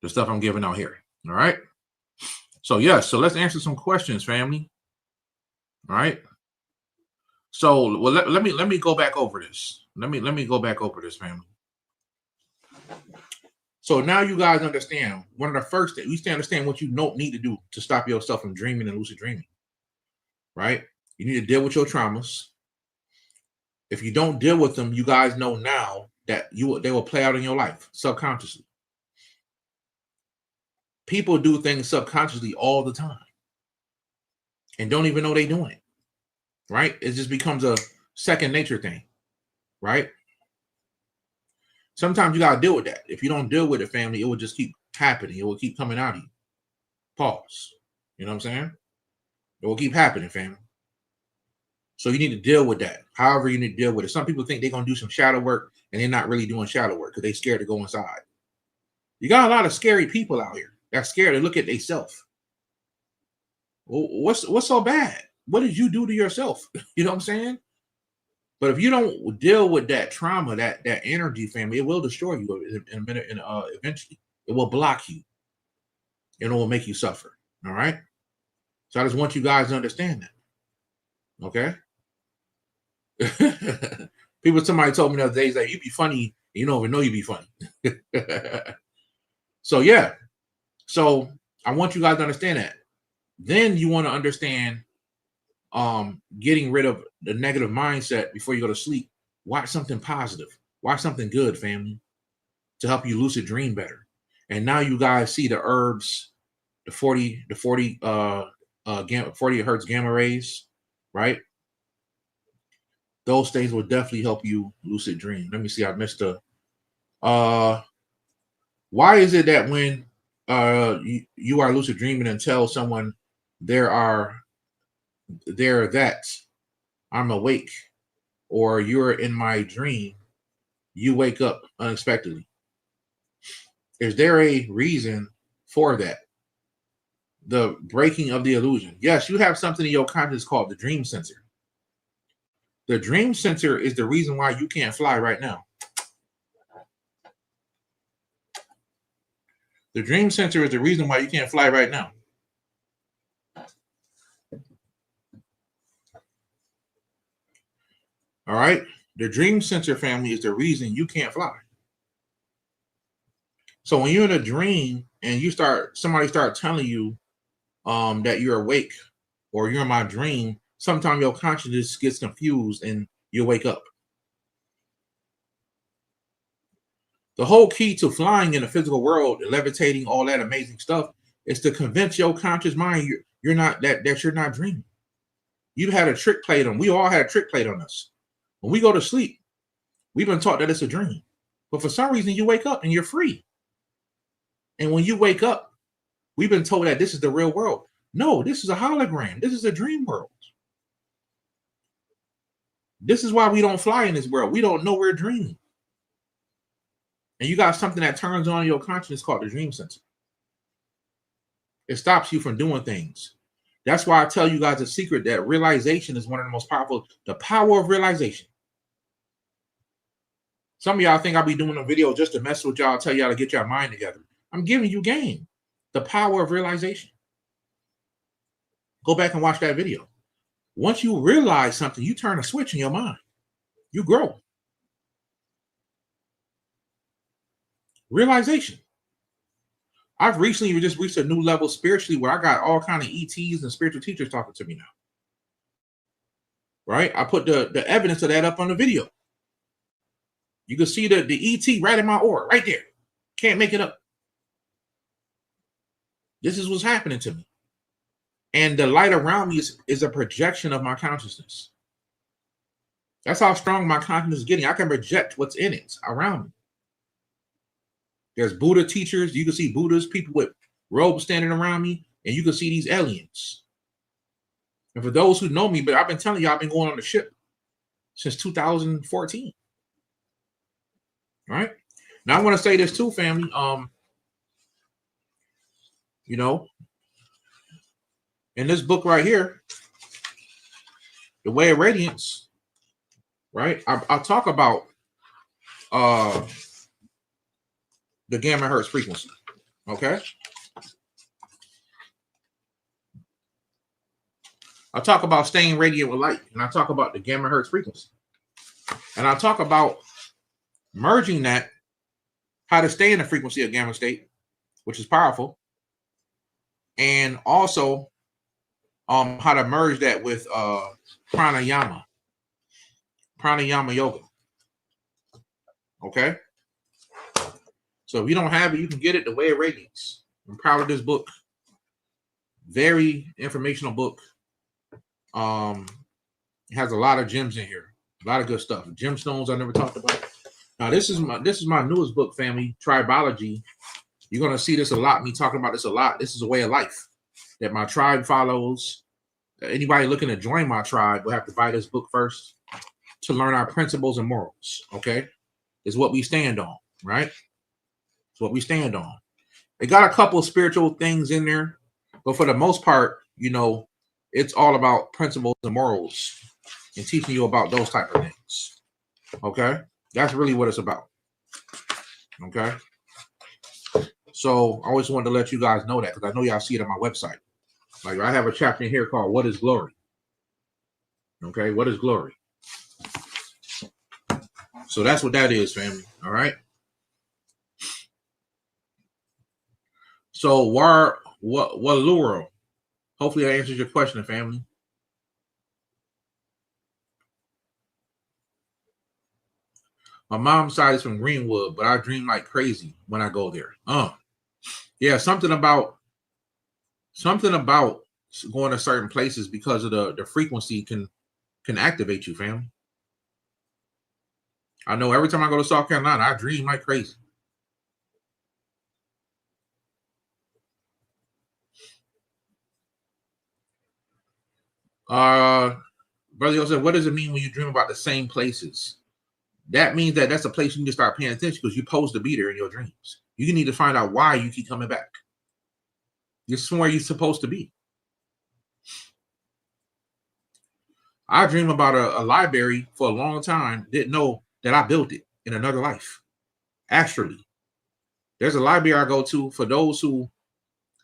The stuff I'm giving out here. All right. So yes, so let's answer some questions, family. All right. So well, let me go back over this. Let me go back over this, family. So now you guys understand. One of the first things, you still understand what you don't need to do to stop yourself from dreaming and lucid dreaming. Right? You need to deal with your traumas. If you don't deal with them, you guys know now that they will play out in your life subconsciously. People do things subconsciously all the time and don't even know they're doing it. Right? It just becomes a second nature thing. Right? Sometimes you got to deal with that. If you don't deal with it, family, it will just keep happening. It will keep coming out of you. Pause. You know what I'm saying? It will keep happening, family. So you need to deal with that. However, you need to deal with it. Some people think they're going to do some shadow work and they're not really doing shadow work because they're scared to go inside. You got a lot of scary people out here that's scared to look at themselves. Well, what's so bad? What did you do to yourself? You know what I'm saying? But if you don't deal with that trauma, that energy, family, it will destroy you in a minute. And eventually, it will block you, and it will make you suffer. All right. So I just want you guys to understand that. Okay. Somebody told me the other day, like, you be funny, you don't even know you be funny. So yeah. So I want you guys to understand that. Then you want to understand getting rid of the negative mindset before you go to sleep. Watch something positive. Watch something good, family, to help you lucid dream better. And now you guys see the herbs, the 40 hertz gamma rays, right? Those things will definitely help you lucid dream. Let me see. I missed a. Why is it that when you are lucid dreaming and tell someone that I'm awake or you're in my dream, you wake up unexpectedly? Is there a reason for that? The breaking of the illusion. Yes, you have something in your conscious called the dream sensor. The dream sensor is the reason why you can't fly right now. The dream sensor is the reason why you can't fly right now. All right. The dream sensor, family, is the reason you can't fly. So when you're in a dream and somebody start telling you that you're awake or you're in my dream, sometimes your consciousness gets confused and you wake up. The whole key to flying in the physical world, levitating, all that amazing stuff, is to convince your conscious mind you're not dreaming. You had a trick played on. We all had a trick played on us. When we go to sleep, we've been taught that it's a dream. But for some reason, you wake up and you're free. And when you wake up, we've been told that this is the real world. No, this is a hologram. This is a dream world. This is why we don't fly in this world. We don't know we're dreaming. And you got something that turns on your consciousness called the dream sensor. It stops you from doing things. That's why I tell you guys a secret that realization is one of the most powerful, the power of realization. Some of y'all think I'll be doing a video just to mess with y'all, tell y'all to get your mind together. I'm giving you game. The power of realization. Go back and watch that video. Once you realize something, you turn a switch in your mind. You grow. Realization. I've recently just reached a new level spiritually where I got all kind of ETs and spiritual teachers talking to me now. Right? I put the evidence of that up on the video. You can see the ET right in my aura, right there. Can't make it up. This is what's happening to me. And the light around me is a projection of my consciousness. That's how strong my consciousness is getting. I can project what's in it around me. There's Buddha teachers. You can see Buddhas, people with robes standing around me, and you can see these aliens. And for those who know me, but I've been telling you, I've been going on the ship since 2014. All right. Now I want to say this too, family. You know, in this book right here, The Way of Radiance, right? I talk about the gamma hertz frequency. Okay. I talk about staying radiant with light, and I talk about the gamma hertz frequency. And I talk about merging that, how to stay in the frequency of gamma state, which is powerful. And also how to merge that with pranayama yoga. Okay. So if you don't have it, you can get it. The Way of Radiance. I'm proud of this book. Very informational book. It has a lot of gems in here. A lot of good stuff. Gemstones I never talked about. Now this is my newest book, family, Tribology. You're gonna see this a lot. Me talking about this a lot. This is a way of life that my tribe follows. Anybody looking to join my tribe will have to buy this book first to learn our principles and morals. Okay, is what we stand on, right? It's what we stand on. It got a couple of spiritual things in there, but for the most part, you know, it's all about principles and morals and teaching you about those type of things. Okay, that's really what it's about. Okay, so I always wanted to let you guys know that because I know y'all see it on my website. Like I have a chapter in here called "What is Glory?" Okay, what is glory? So that's what that is, family. All right. So what Luro? Hopefully that answers your question, family. My mom's side is from Greenwood, but I dream like crazy when I go there. Yeah, something about going to certain places because of the frequency can activate you, family. I know every time I go to South Carolina, I dream like crazy. Brother Yo said, what does it mean when you dream about the same places? That means that that's a place you need to start paying attention because you're supposed to be there in your dreams. You need to find out why you keep coming back. This is where you're supposed to be. I dream about a library for a long time. Didn't know that I built it in another life. Astrally. There's a library I go to for those who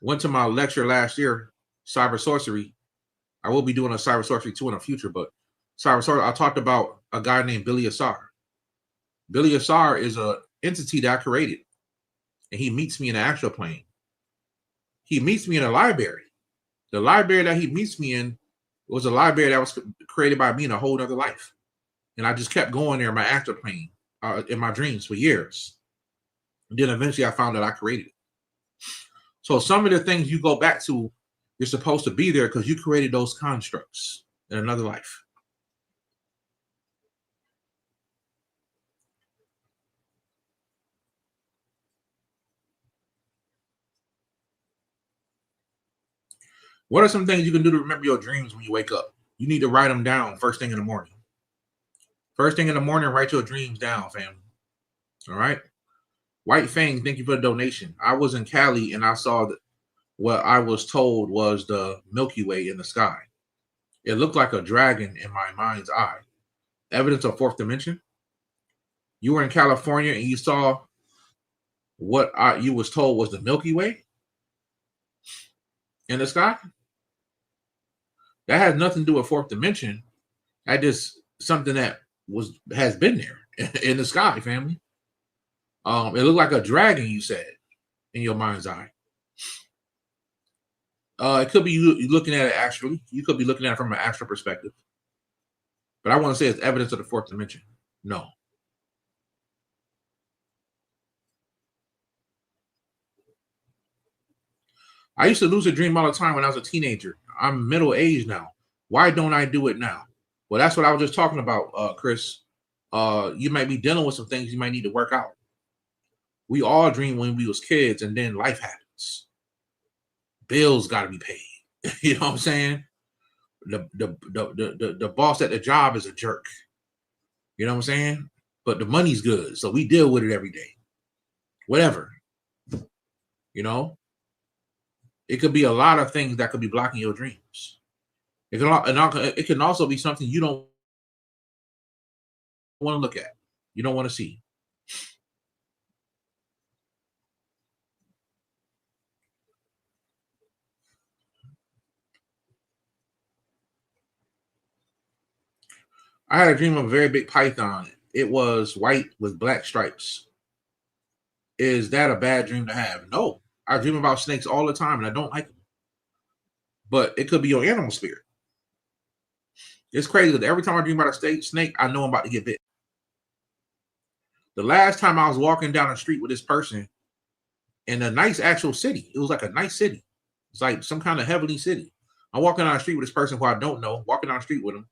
went to my lecture last year, Cyber Sorcery. I will be doing a Cyber Sorcery 2 in the future, but Cyber Sorcery, I talked about a guy named Billy Assar. Billy Assar is an entity that I created, and he meets me in the astral plane. He meets me in a library. The library that he meets me in was a library that was created by me in a whole other life. And I just kept going there in my astral plane, in my dreams for years. And then eventually I found that I created it. So some of the things you go back to, you're supposed to be there because you created those constructs in another life. What are some things you can do to remember your dreams when you wake up? You need to write them down first thing in the morning. First thing in the morning, write your dreams down, family. All right. White Fang, thank you for the donation. I was in Cali and I saw that what I was told was the Milky Way in the sky. It looked like a dragon in my mind's eye. Evidence of fourth dimension. You were in California and you saw what you was told was the Milky Way in the sky. That has nothing to do with fourth dimension. That just something that has been there in the sky, family. It looked like a dragon, you said, in your mind's eye. It could be you looking at it astrally. You could be looking at it from an astral perspective. But I want to say it's evidence of the fourth dimension. No. I used to lucid dream all the time when I was a teenager. I'm middle-aged now. Why don't I do it now? Well, that's what I was just talking about, Chris. You might be dealing with some things you might need to work out. We all dream when we was kids, and then life happens. Bills got to be paid. You know what I'm saying? The boss at the job is a jerk. You know what I'm saying? But the money's good, so we deal with it every day. Whatever. You know? It could be a lot of things that could be blocking your dreams. It can also be something you don't want to look at. You don't want to see. I had a dream of a very big python. It was white with black stripes. Is that a bad dream to have? No. I dream about snakes all the time and I don't like them. But it could be your animal spirit. It's crazy that every time I dream about a snake, I know I'm about to get bit. The last time I was walking down the street with this person in a nice actual city, it was like a nice city. It's like some kind of heavenly city. I'm walking down the street with this person who I don't know, walking down the street with him.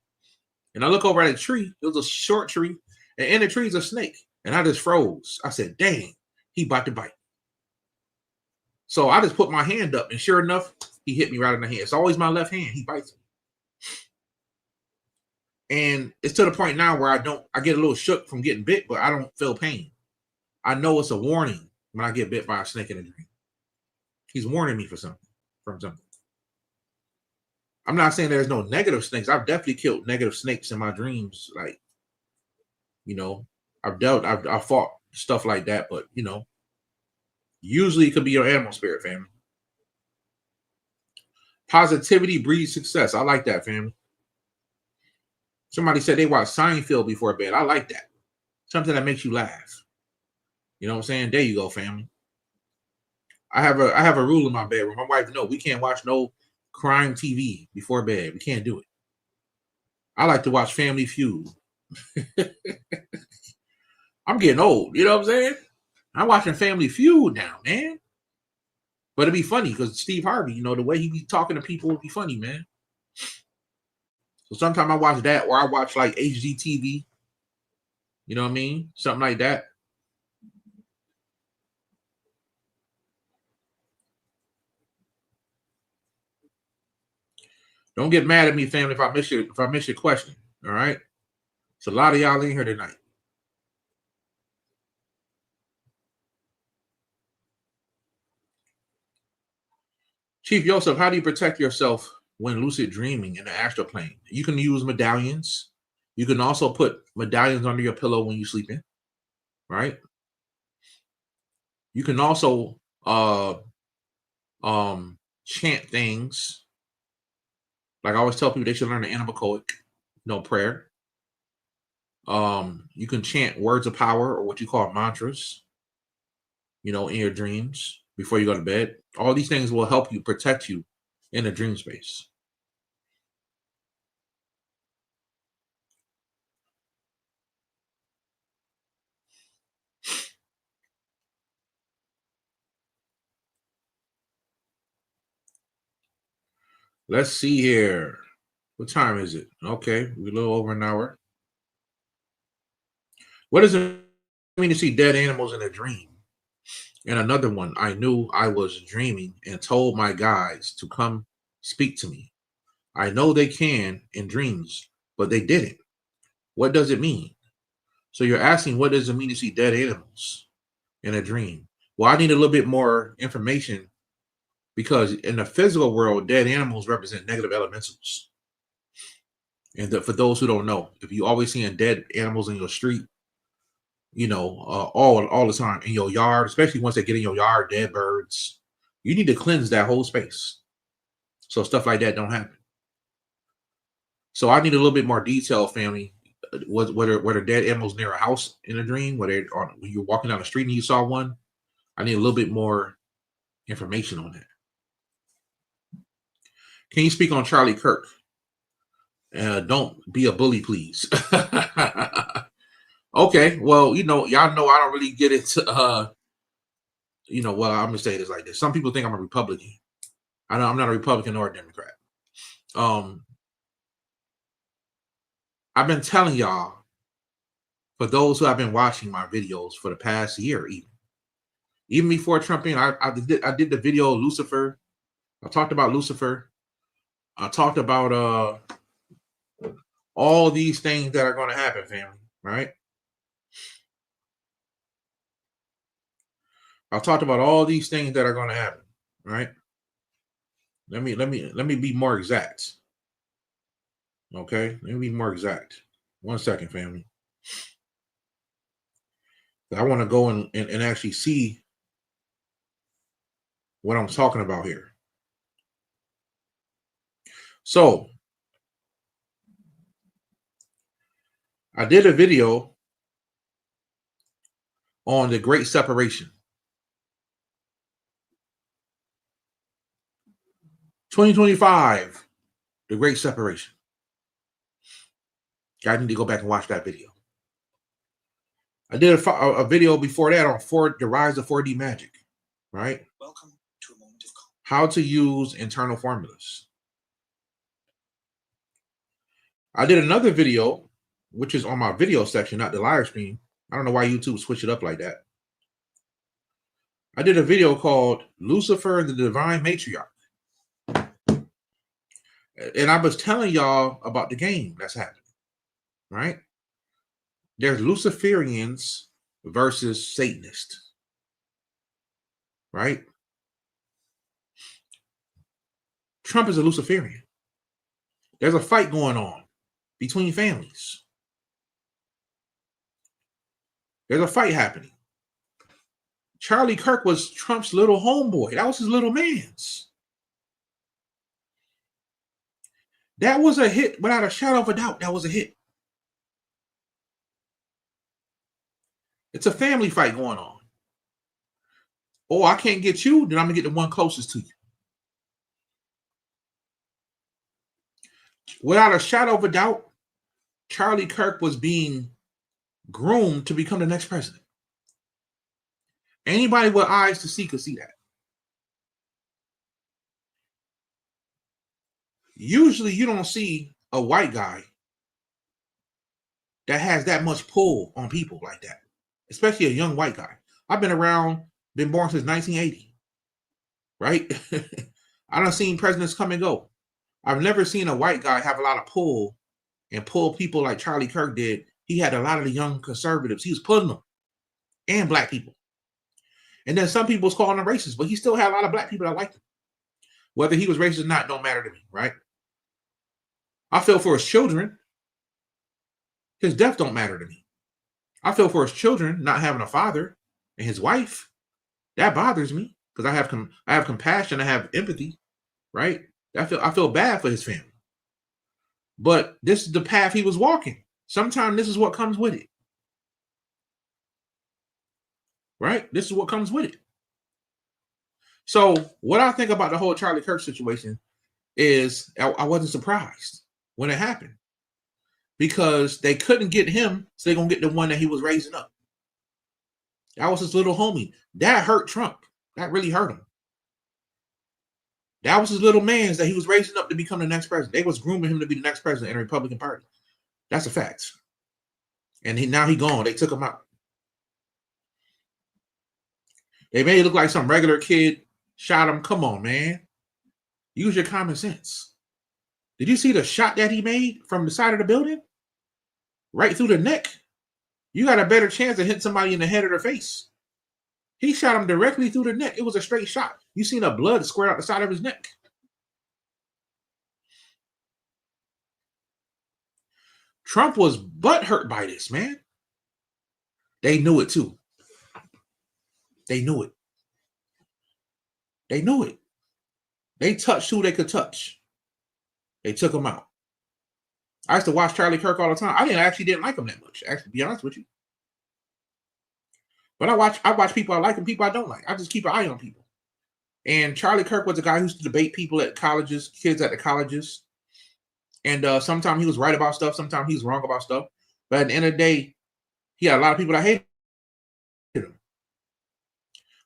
And I look over at a tree. It was a short tree. And in the tree is a snake. And I just froze. I said, dang, he about to bite. So I just put my hand up. And sure enough, he hit me right in the hand. It's always my left hand. He bites me. And it's to the point now where I get a little shook from getting bit, but I don't feel pain. I know it's a warning when I get bit by a snake in a dream. He's warning me from something. I'm not saying there's no negative snakes. I've definitely killed negative snakes in my dreams. Like, I've fought stuff like that, but usually it could be your animal spirit, family. Positivity breeds success. I like that, family. Somebody said they watched Seinfeld before bed. I like that. Something that makes you laugh. You know what I'm saying? There you go, family. I have a rule in my bedroom. My wife knows we can't watch no crime TV before bed. We can't do it. I like to watch Family Feud. I'm getting old. You know what I'm saying? I'm watching Family Feud now, man. But it'd be funny because Steve Harvey, the way he be talking to people would be funny, man. So sometimes I watch that, or I watch like HGTV. You know what I mean? Something like that. Don't get mad at me, family, if I miss your question. All right. It's a lot of y'all in here tonight. Chief Joseph, how do you protect yourself when lucid dreaming in the astral plane? You can use medallions. You can also put medallions under your pillow when you sleep in, right? You can also chant things. Like I always tell people, they should learn the Anabacoic, prayer. You can chant words of power, or what you call mantras, in your dreams before you go to bed. All these things will help you protect you in the dream space. Let's see here. What time is it? Okay, we're a little over an hour. What does it mean to see dead animals in a dream? And another one, I knew I was dreaming and told my guides to come speak to me. I know they can in dreams, but they didn't. What does it mean? So you're asking, what does it mean to see dead animals in a dream? Well, I need a little bit more information because in the physical world, dead animals represent negative elementals. And for those who don't know, if you always seeing dead animals in your street, all the time in your yard, especially once they get in your yard, dead birds, you need to cleanse that whole space so stuff like that don't happen. So I need a little bit more detail, family. Whether dead animals near a house in a dream, when you're walking down the street and you saw one, I need a little bit more information on that. Can you speak on Charlie Kirk? Don't be a bully, please. Okay, well, y'all know I don't really get into well, I'm gonna say this like this. Some people think I'm a Republican. I know I'm not a Republican or a Democrat. I've been telling y'all, for those who have been watching my videos for the past year, even before Trump in, I did the video Lucifer. I talked about Lucifer. I talked about all these things that are going to happen, family, right? I talked about all these things that are going to happen, right? Let me be more exact. Okay, let me be more exact. 1 second, family. I want to go and actually see what I'm talking about here. So I did a video on the Great Separation. 2025, the Great Separation. I need to go back and watch that video. I did a video before that on the rise of 4D magic, right? Welcome to a moment of how to use internal formulas. I did another video, which is on my video section, not the live stream. I don't know why YouTube switched it up like that. I did a video called Lucifer and the Divine Matriarch. And I was telling y'all about the game that's happening. right? There's Luciferians versus Satanists, right? Trump is a Luciferian. There's a fight going on between families. There's a fight happening. Charlie Kirk was Trump's little homeboy. That was his little man's. That was a hit without a shadow of a doubt. That was a hit. It's a family fight going on. Oh, I can't get you, then I'm going to get the one closest to you. Without a shadow of a doubt, Charlie Kirk was being groomed to become the next president. Anybody with eyes to see could see that. Usually you don't see a white guy that has that much pull on people like that, especially a young white guy. I've been around, been born since 1980, right? I done seen presidents come and go. I've never seen a white guy have a lot of pull and pull people like Charlie Kirk did. He had a lot of the young conservatives. He was pulling them and black people. And then some people was calling him racist, but he still had a lot of black people that liked him. Whether he was racist or not don't matter to me, right? I feel for his children. His death don't matter to me. I feel for his children not having a father and his wife. That bothers me because I have compassion. I have empathy, right? I feel bad for his family. But this is the path he was walking. Sometimes this is what comes with it. Right? This is what comes with it. So what I think about the whole Charlie Kirk situation is I wasn't surprised when it happened because they couldn't get him, so they're going to get the one that he was raising up. That was his little homie. That hurt Trump. That really hurt him. That was his little man's that he was raising up to become the next president. They was grooming him to be the next president in the Republican Party. That's a fact. And now he gone. They took him out. They made it look like some regular kid shot him. Come on, man. Use your common sense. Did you see the shot that he made from the side of the building? Right through the neck. You got a better chance of hitting somebody in the head or the face. He shot him directly through the neck. It was a straight shot. You seen the blood squirt out the side of his neck. Trump was butthurt by this, man. They knew it too. They knew it. They knew it. They touched who they could touch. They took him out. I used to watch Charlie Kirk all the time. I actually didn't like him that much, actually, to be honest with you. But I watch people I like and people I don't like. I just keep an eye on people. And Charlie Kirk was a guy who used to debate people at colleges, kids at the colleges. And sometimes he was right about stuff. Sometimes he was wrong about stuff. But at the end of the day, he had a lot of people that hated him.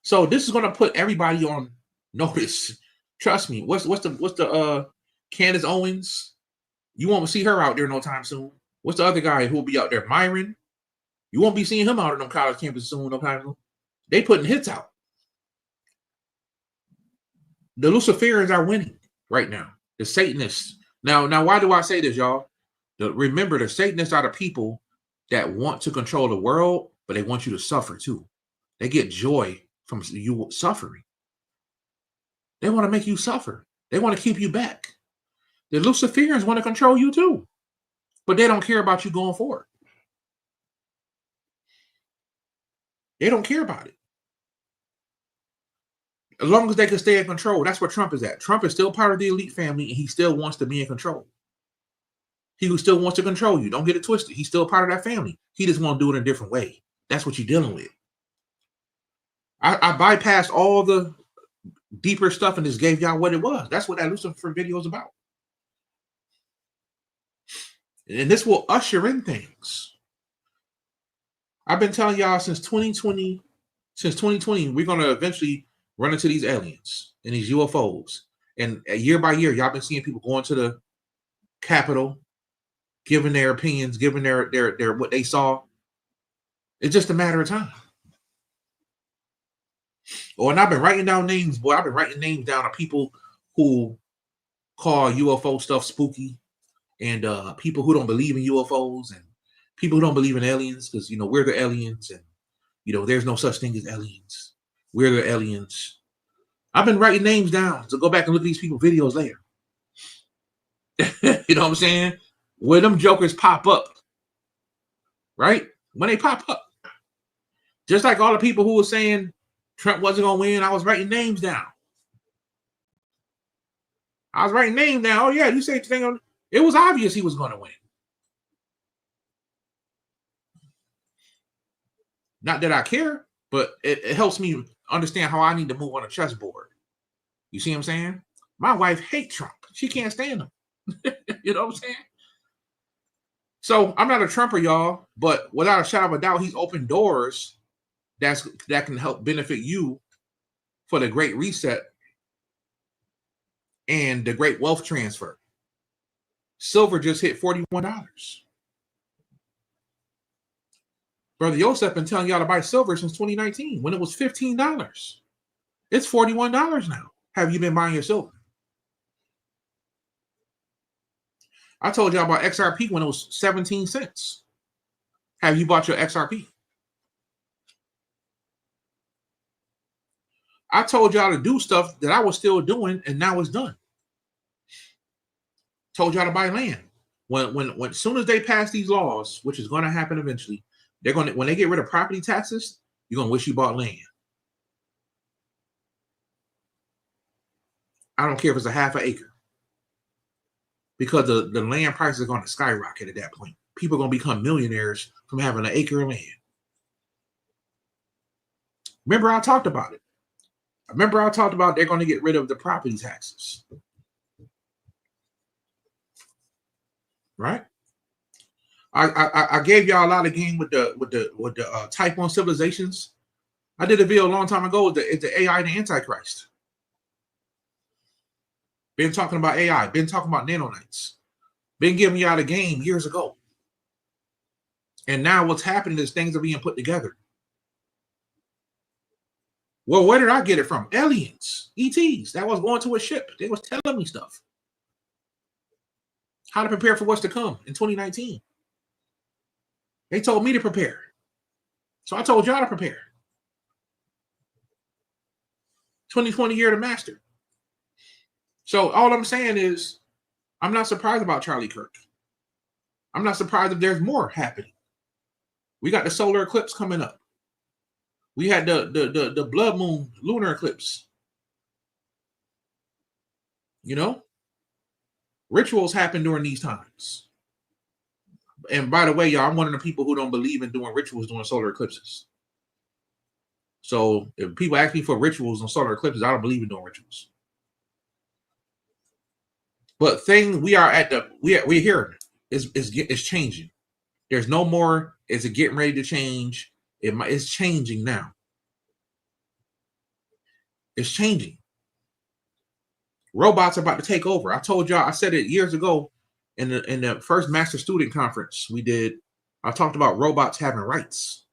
So this is going to put everybody on notice. Trust me. What's the Candace Owens? You won't see her out there no time soon. What's the other guy who will be out there? Myron. You won't be seeing him out on no college campus soon, no time soon. They putting hits out. The Luciferians are winning right now. The Satanists. Now, why do I say this, y'all? Remember, the Satanists are the people that want to control the world, but they want you to suffer too. They get joy from you suffering. They want to make you suffer. They want to keep you back. The Luciferians want to control you too, but they don't care about you going forward. They don't care about it. As long as they can stay in control, that's where Trump is at. Trump is still part of the elite family, and he still wants to be in control. He still wants to control you. Don't get it twisted. He's still part of that family. He just want to do it in a different way. That's what you're dealing with. I bypassed all the deeper stuff and just gave y'all what it was. That's what that Lucifer video is about. And this will usher in things. I've been telling y'all since 2020, we're going to eventually run into these aliens and these UFOs. And year by year, y'all been seeing people going to the Capitol, giving their opinions, giving their what they saw. It's just a matter of time. Oh, and I've been writing down names, boy. I've been writing names down of people who call UFO stuff spooky and people who don't believe in UFOs and People who don't believe in aliens, because we're the aliens, and there's no such thing as aliens. We're the aliens. I've been writing names down to go back and look at these people's videos later. You know what I'm saying? When them jokers pop up, right? When they pop up, just like all the people who were saying Trump wasn't gonna win, I was writing names down. Oh yeah, you say thing. It was obvious he was going to win. Not that I care, but it helps me understand how I need to move on a chessboard. You see what I'm saying? My wife hates Trump. She can't stand him. You know what I'm saying? So I'm not a Trumper, y'all, but without a shadow of a doubt, he's opened doors that can help benefit you for the Great Reset and the Great Wealth Transfer. Silver just hit $41. Brother Yosef been telling y'all to buy silver since 2019 when it was $15. It's $41 now. Have you been buying your silver? I told y'all about XRP when it was 17 cents. Have you bought your XRP? I told y'all to do stuff that I was still doing, and now it's done. Told y'all to buy land. When as soon as they pass these laws, which is going to happen eventually, when they get rid of property taxes, you're gonna wish you bought land. I don't care if it's a half an acre, because the land prices are going to skyrocket at that point. People are going to become millionaires from having an acre of land. Remember, I talked about it. They're going to get rid of the property taxes, right? I gave y'all a lot of game with the type 1 civilizations. I did a video a long time ago. It's the AI and the Antichrist. Been talking about AI. Been talking about nanonites. Been giving y'all the game years ago. And now what's happening is things are being put together. Well, where did I get it from? Aliens, ETs. That was going to a ship. They was telling me stuff. How to prepare for what's to come in 2019. They told me to prepare. So I told y'all to prepare. 2020 year to master. So all I'm saying is, I'm not surprised about Charlie Kirk. I'm not surprised if there's more happening. We got the solar eclipse coming up. We had the blood moon lunar eclipse. Rituals happen during these times. And by the way, y'all, I'm one of the people who don't believe in doing rituals during solar eclipses. So if people ask me for rituals on solar eclipses, I don't believe in doing rituals. But we're here. It's changing. There's no more. Is it getting ready to change? It's changing now. It's changing. Robots are about to take over. I told y'all. I said it years ago in the first Master Student Conference we did. I talked about robots having rights,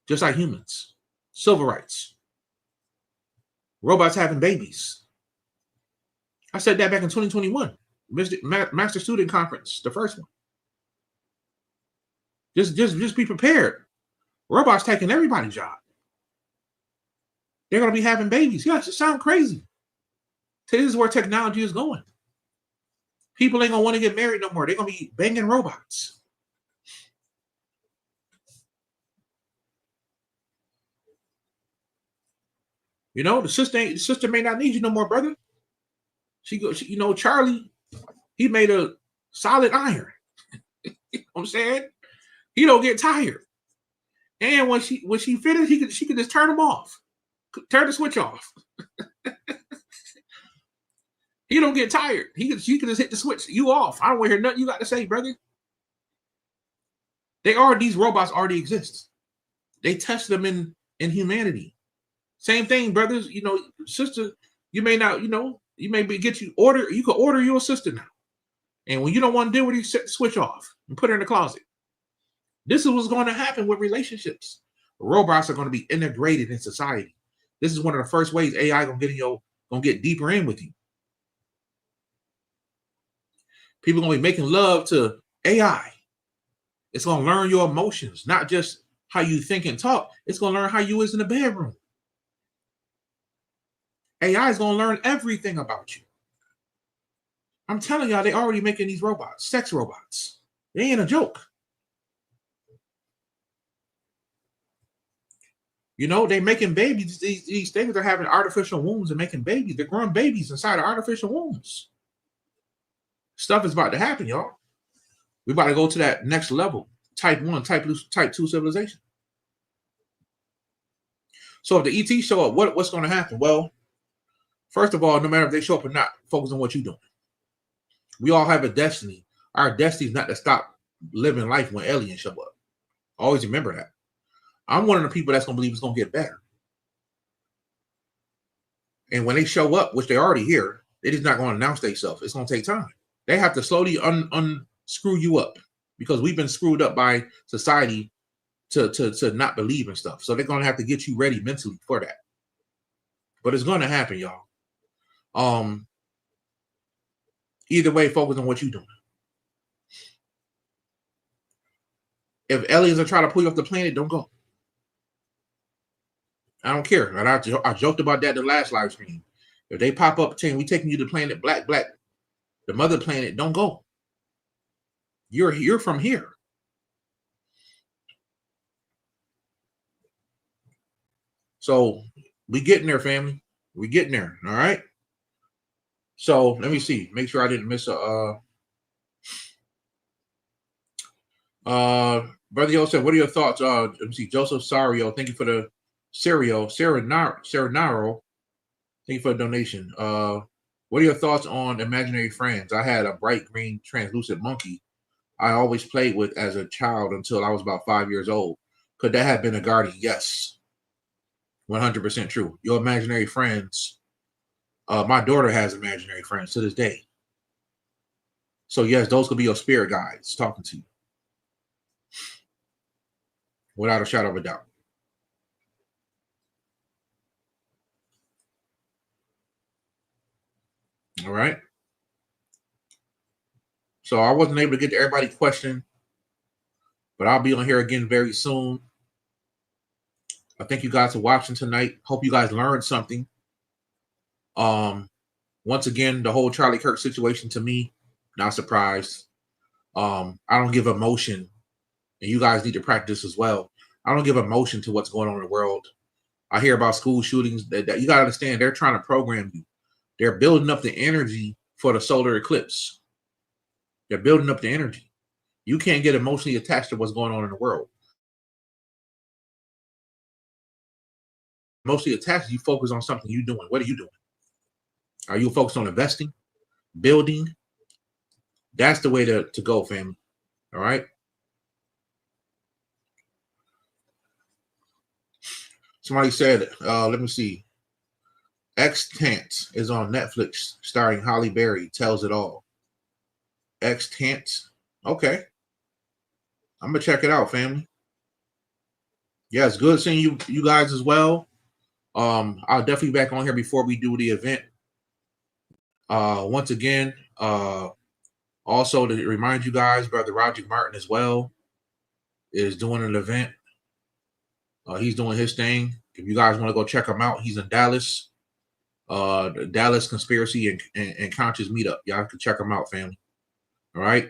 just like humans, civil rights. Robots having babies. I said that back in 2021, Master Student Conference, the first one. Just be prepared. Robots taking everybody's job. They're going to be having babies. Yeah, it sounds crazy. This is where technology is going. People ain't going to want to get married no more. They're going to be banging robots. The sister may not need you no more, brother. She Charlie, he made a solid iron. You know what I'm saying? He don't get tired. And when she finished, she could just turn him off. Turn the switch off. He don't get tired. She can just hit the switch. You off. I don't want to hear nothing you got to say, brother. These robots already exist. They test them in humanity. Same thing, brothers. Sister, you may not, you may be you could order your sister now. And when you don't want to deal with it, you set the switch off and put her in the closet. This is what's going to happen with relationships. Robots are going to be integrated in society. This is one of the first ways AI gonna get deeper in with you. People gonna be making love to AI. It's going to learn your emotions, not just how you think and talk. It's going to learn how you is in the bedroom. AI is going to learn everything about you. I'm telling y'all, they already making these robots, sex robots. They ain't a joke. You know, they making babies. These things are having artificial wombs and making babies. They're growing babies inside of artificial wombs. Stuff is about to happen, y'all. We're about to go to that next level, type 1, type 2 civilization. So if the ETs show up, what's going to happen? Well, first of all, no matter if they show up or not, focus on what you're doing. We all have a destiny. Our destiny is not to stop living life when aliens show up. Always remember that. I'm one of the people that's going to believe it's going to get better. And when they show up, which they're already here, they're just not going to announce themselves. It's going to take time. They have to slowly unscrew you up because we've been screwed up by society to not believe in stuff. So they're going to have to get you ready mentally for that. But it's going to happen, y'all. Either way, focus on what you're doing. If aliens are trying to pull you off the planet, don't go. I don't care. And I joked about that the last live stream. If they pop up saying we taking you to planet black, the mother planet, don't go. You're from here. So we getting there, family. We getting there. All right. So let me see. Make sure I didn't miss a Brother Yo said, what are your thoughts? Let me see. Joseph Sario, thank you for the cereal. Sarah Naro, thank you for the donation. What are your thoughts on imaginary friends? I had a bright green translucent monkey I always played with as a child until I was about 5 years old. Could that have been a guardian? Yes. 100% true. Your imaginary friends. My daughter has imaginary friends to this day. So yes, those could be your spirit guides talking to you. Without a shadow of a doubt. All right. So I wasn't able to get to everybody's question, but I'll be on here again very soon. I thank you guys for watching tonight. Hope you guys learned something. Once again, the whole Charlie Kirk situation to me, not surprised. I don't give emotion, and you guys need to practice as well. I don't give emotion to what's going on in the world. I hear about school shootings. That you got to understand, they're trying to program you. They're building up the energy for the solar eclipse. They're building up the energy. You can't get emotionally attached to what's going on in the world. Mostly attached, you focus on something you're doing. What are you doing? Are you focused on investing, building? That's the way to go, family. All right. Somebody said, let me see. Extant is on Netflix, starring Halle Berry. Tells it all. Extant. Okay. I'm gonna check it out, family. Yeah, it's good seeing you guys as well. I'll definitely be back on here before we do the event. Once again, also to remind you guys, Brother Roger Martin as well is doing an event. He's doing his thing. If you guys want to go check him out, he's in Dallas. The Dallas Conspiracy and Conscious Meetup. Y'all can check him out, family. All right.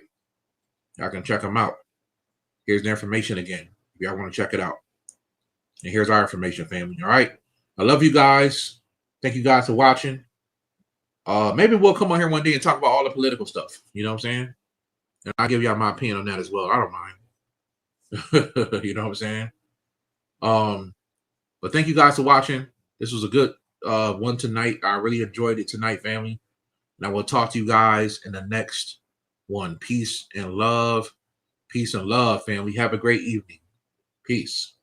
Y'all can check him out. Here's the information again. If y'all want to check it out. And here's our information, family. All right. I love you guys. Thank you guys for watching. Maybe we'll come on here one day and talk about all the political stuff. You know what I'm saying? And I'll give y'all my opinion on that as well. I don't mind. You know what I'm saying? But thank you guys for watching. This was a good one tonight. I really enjoyed it tonight, family. And I will talk to you guys in the next one. Peace and love. Peace and love, family. Have a great evening. Peace.